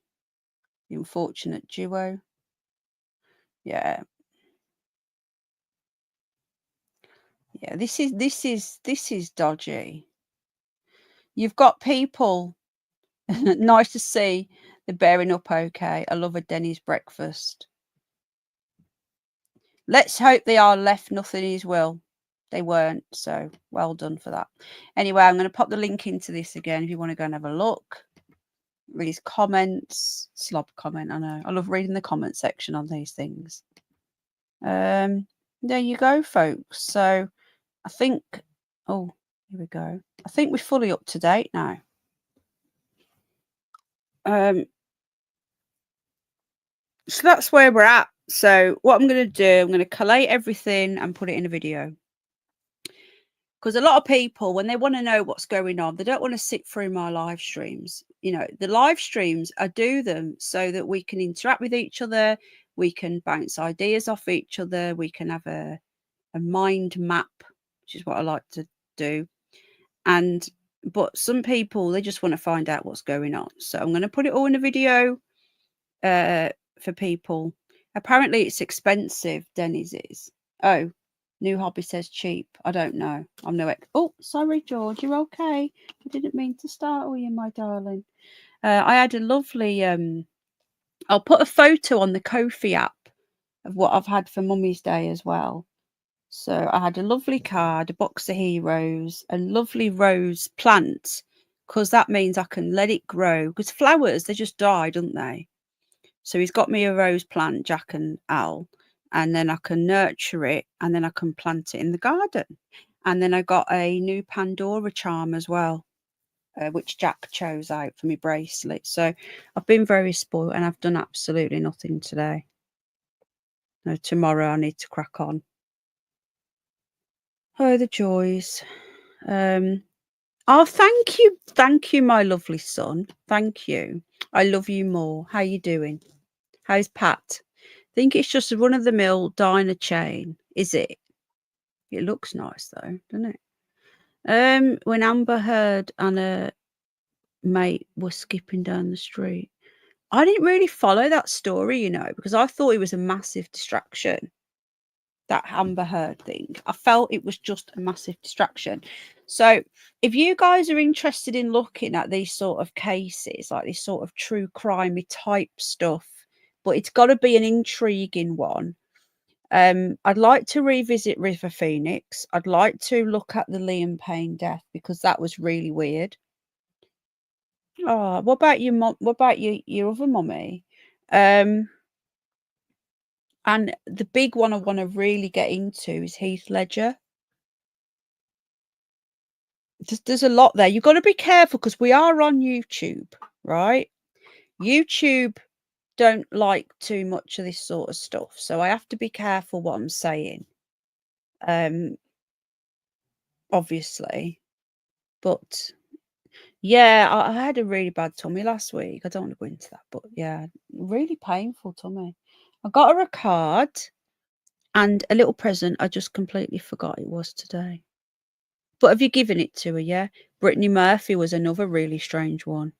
the unfortunate duo. Yeah. Yeah, this is dodgy. You've got people. Nice to see they're bearing up okay. I love a Denny's breakfast. Let's hope they are left nothing in his will. They weren't, so well done for that. Anyway, I'm going to pop the link into this again if you want to go and have a look. Read his comments. Slob comment, I know. I love reading the comment section on these things. There you go, folks. So I think, oh, here we go. I think we're fully up to date now. So that's where we're at. So what I'm going to do, I'm going to collate everything and put it in a video. Because a lot of people, when they want to know what's going on, they don't want to sit through my live streams. You know, the live streams, I do them so that we can interact with each other. We can bounce ideas off each other. We can have a mind map, which is what I like to do. But some people, they just want to find out what's going on. So I'm going to put it all in a video for people. Apparently it's expensive, Denny's is. Oh, new hobby says cheap. I don't know. I'm no oh, sorry, George. You're okay. I didn't mean to startle you, my darling. I had a lovely I'll put a photo on the Ko-fi app of what I've had for Mummy's Day as well. So I had a lovely card, a box of heroes, a lovely rose plant, because that means I can let it grow. Because flowers, they just die, don't they? So he's got me a rose plant, Jack and Al, and then I can nurture it, and then I can plant it in the garden. And then I got a new Pandora charm as well, which Jack chose out for me bracelet. So I've been very spoiled, and I've done absolutely nothing today. No, tomorrow I need to crack on. Oh, the joys. Oh, thank you, my lovely son. Thank you. I love you more. How you doing? How's Pat? I think it's just a run-of-the-mill diner chain, is it? It looks nice though, doesn't it? When Amber Heard and her mate were skipping down the street, I didn't really follow that story, you know, because I thought it was a massive distraction. That Amber Heard thing. I felt it was just a massive distraction. So if you guys are interested in looking at these sort of cases, like this sort of true crime type stuff, but it's got to be an intriguing one. I'd like to revisit River Phoenix. I'd like to look at the Liam Payne death because that was really weird. Oh, what about your mom? What about your other mummy? And the big one I want to really get into is Heath Ledger. There's a lot there. You've got to be careful because we are on YouTube, right? YouTube don't like too much of this sort of stuff. So I have to be careful what I'm saying. Obviously. But yeah, I had a really bad tummy last week. I don't want to go into that, but yeah, really painful tummy. I got her a card and a little present. I just completely forgot it was today. But have you given it to her? Yeah. Brittany Murphy was another really strange one.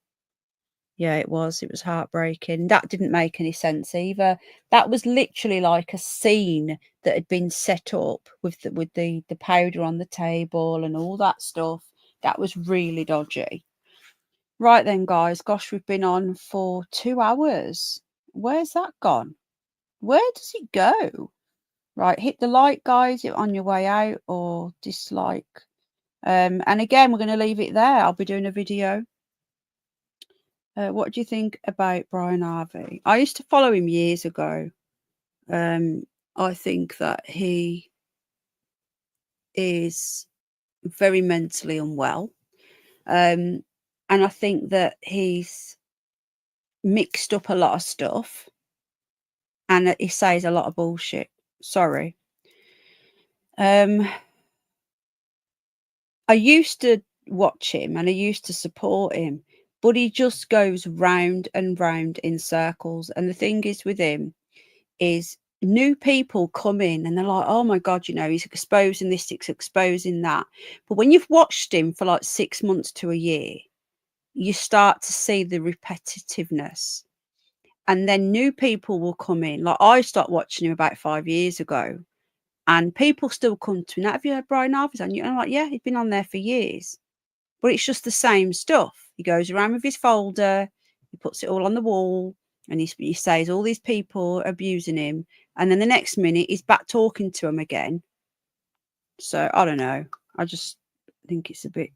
Yeah, it was. It was heartbreaking. That didn't make any sense either. That was literally like a scene that had been set up with the powder on the table and all that stuff. That was really dodgy. Right then, guys. Gosh, we've been on for 2 hours. Where's that gone? Where does it go? Right, hit the like, guys, on your way out, or dislike. And again, we're going to leave it there. I'll be doing a video. What do you think about Brian Harvey? I used to follow him years ago. I think that he is very mentally unwell. And I think that he's mixed up a lot of stuff. And he says a lot of bullshit. Sorry. I used to watch him and I used to support him, but he just goes round and round in circles. And the thing is with him is new people come in and they're like, oh my God, you know, he's exposing this, he's exposing that. But when you've watched him for like 6 months to a year, you start to see the repetitiveness. And then new people will come in. Like I started watching him about 5 years ago. And people still come to me, have you heard Brian Harvey's on? And I'm like, yeah, he's been on there for years. But it's just the same stuff. He goes around with his folder, he puts it all on the wall, and he says all these people are abusing him. And then the next minute, he's back talking to them again. So, I don't know. I just think it's a bit,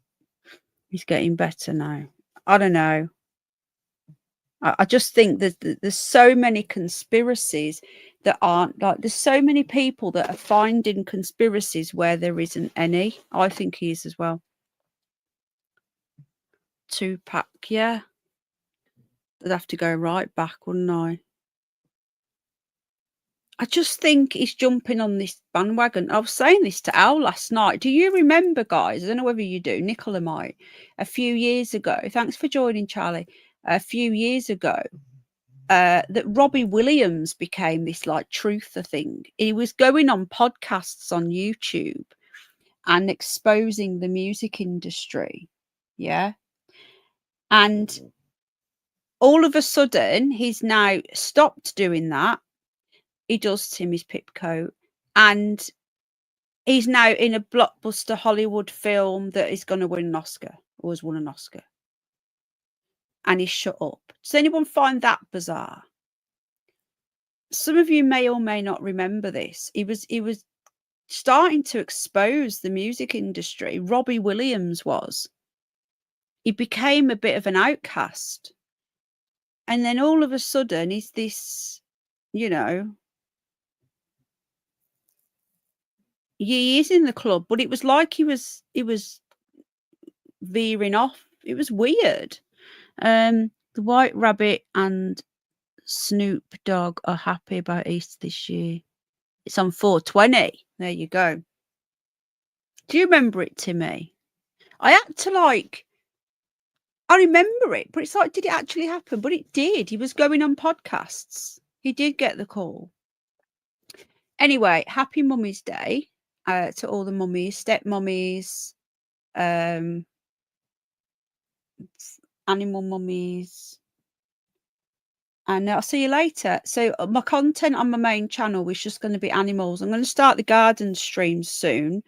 he's getting better now. I don't know. I just think that there's so many conspiracies that aren't like, there's so many people that are finding conspiracies where there isn't any. I think he is as well. Tupac, yeah. I'd have to go right back, wouldn't I? I just think he's jumping on this bandwagon. I was saying this to Al last night. Do you remember, guys? I don't know whether you do. Nicola might. A few years ago. Thanks for joining, Charlie. A few years ago, that Robbie Williams became this like truther thing. He was going on podcasts on YouTube and exposing the music industry. Yeah. And all of a sudden, he's now stopped doing that. He does Timmy's Pipcoat, and he's now in a blockbuster Hollywood film that is going to win an Oscar, or has won an Oscar. And he's shut up. Does anyone find that bizarre? Some of you may or may not remember this. He was starting to expose the music industry. Robbie Williams was. He became a bit of an outcast. And then all of a sudden, he's this, you know, he is in the club, but it was like he was veering off. It was weird. The White Rabbit and Snoop Dogg are happy about Easter this year. It's on 420. There you go. Do you remember it, Timmy? I had to I remember it, but it's like, did it actually happen? But it did. He was going on podcasts. He did get the call. Anyway, happy Mummy's Day to all the mummies, step mummies, animal mummies. And I'll see you later. So my content on my main channel was just going to be animals. I'm going to start the garden streams soon.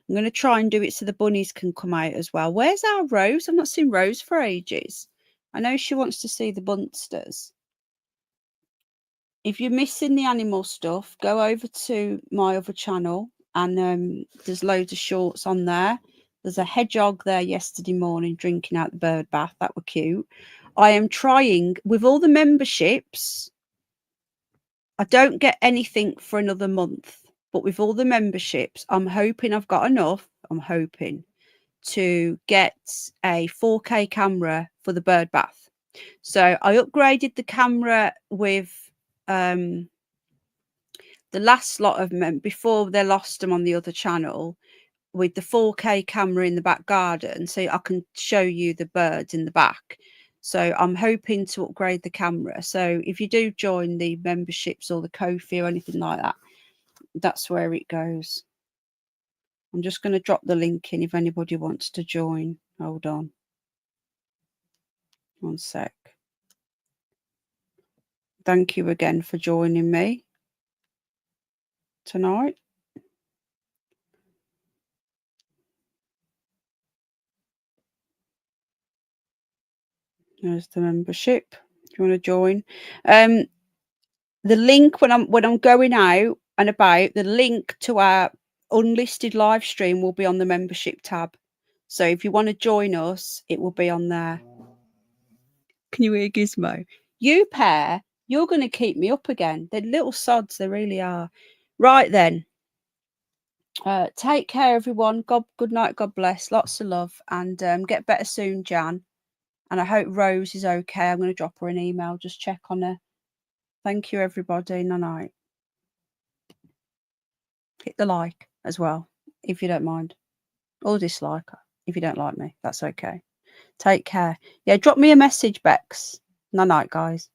I'm going to try and do it so the bunnies can come out as well. Where's our Rose? I've not seen Rose for ages. I know she wants to see the Bunsters. If you're missing the animal stuff, go over to my other channel, and there's loads of shorts on there. There's a hedgehog there yesterday morning drinking out the bird bath. That were cute. I am trying with all the memberships. I don't get anything for another month, but with all the memberships, I'm hoping I've got enough. I'm hoping to get a 4K camera for the bird bath. So I upgraded the camera with the last lot of men before they lost them on the other channel, with the 4K camera in the back garden, so I can show you the birds in the back. So I'm hoping to upgrade the camera. So if you do join the memberships or the Ko-fi or anything like that, that's where it goes. I'm just going to drop the link in if anybody wants to join. Hold on. 1 sec. Thank you again for joining me tonight. There's the membership. If you want to join, the link when I'm going out and about, the link to our unlisted live stream will be on the membership tab. So if you want to join us, it will be on there. Can you hear Gizmo? You pair, you're going to keep me up again. They're little sods, they really are. Right then. Take care, everyone. Good night. God bless. Lots of love, and get better soon, Jan. And I hope Rose is okay. I'm going to drop her an email. Just check on her. Thank you, everybody. Night. Hit the like as well, if you don't mind, or dislike if you don't like me. That's okay. Take care. Yeah, drop me a message, Bex. Night, guys.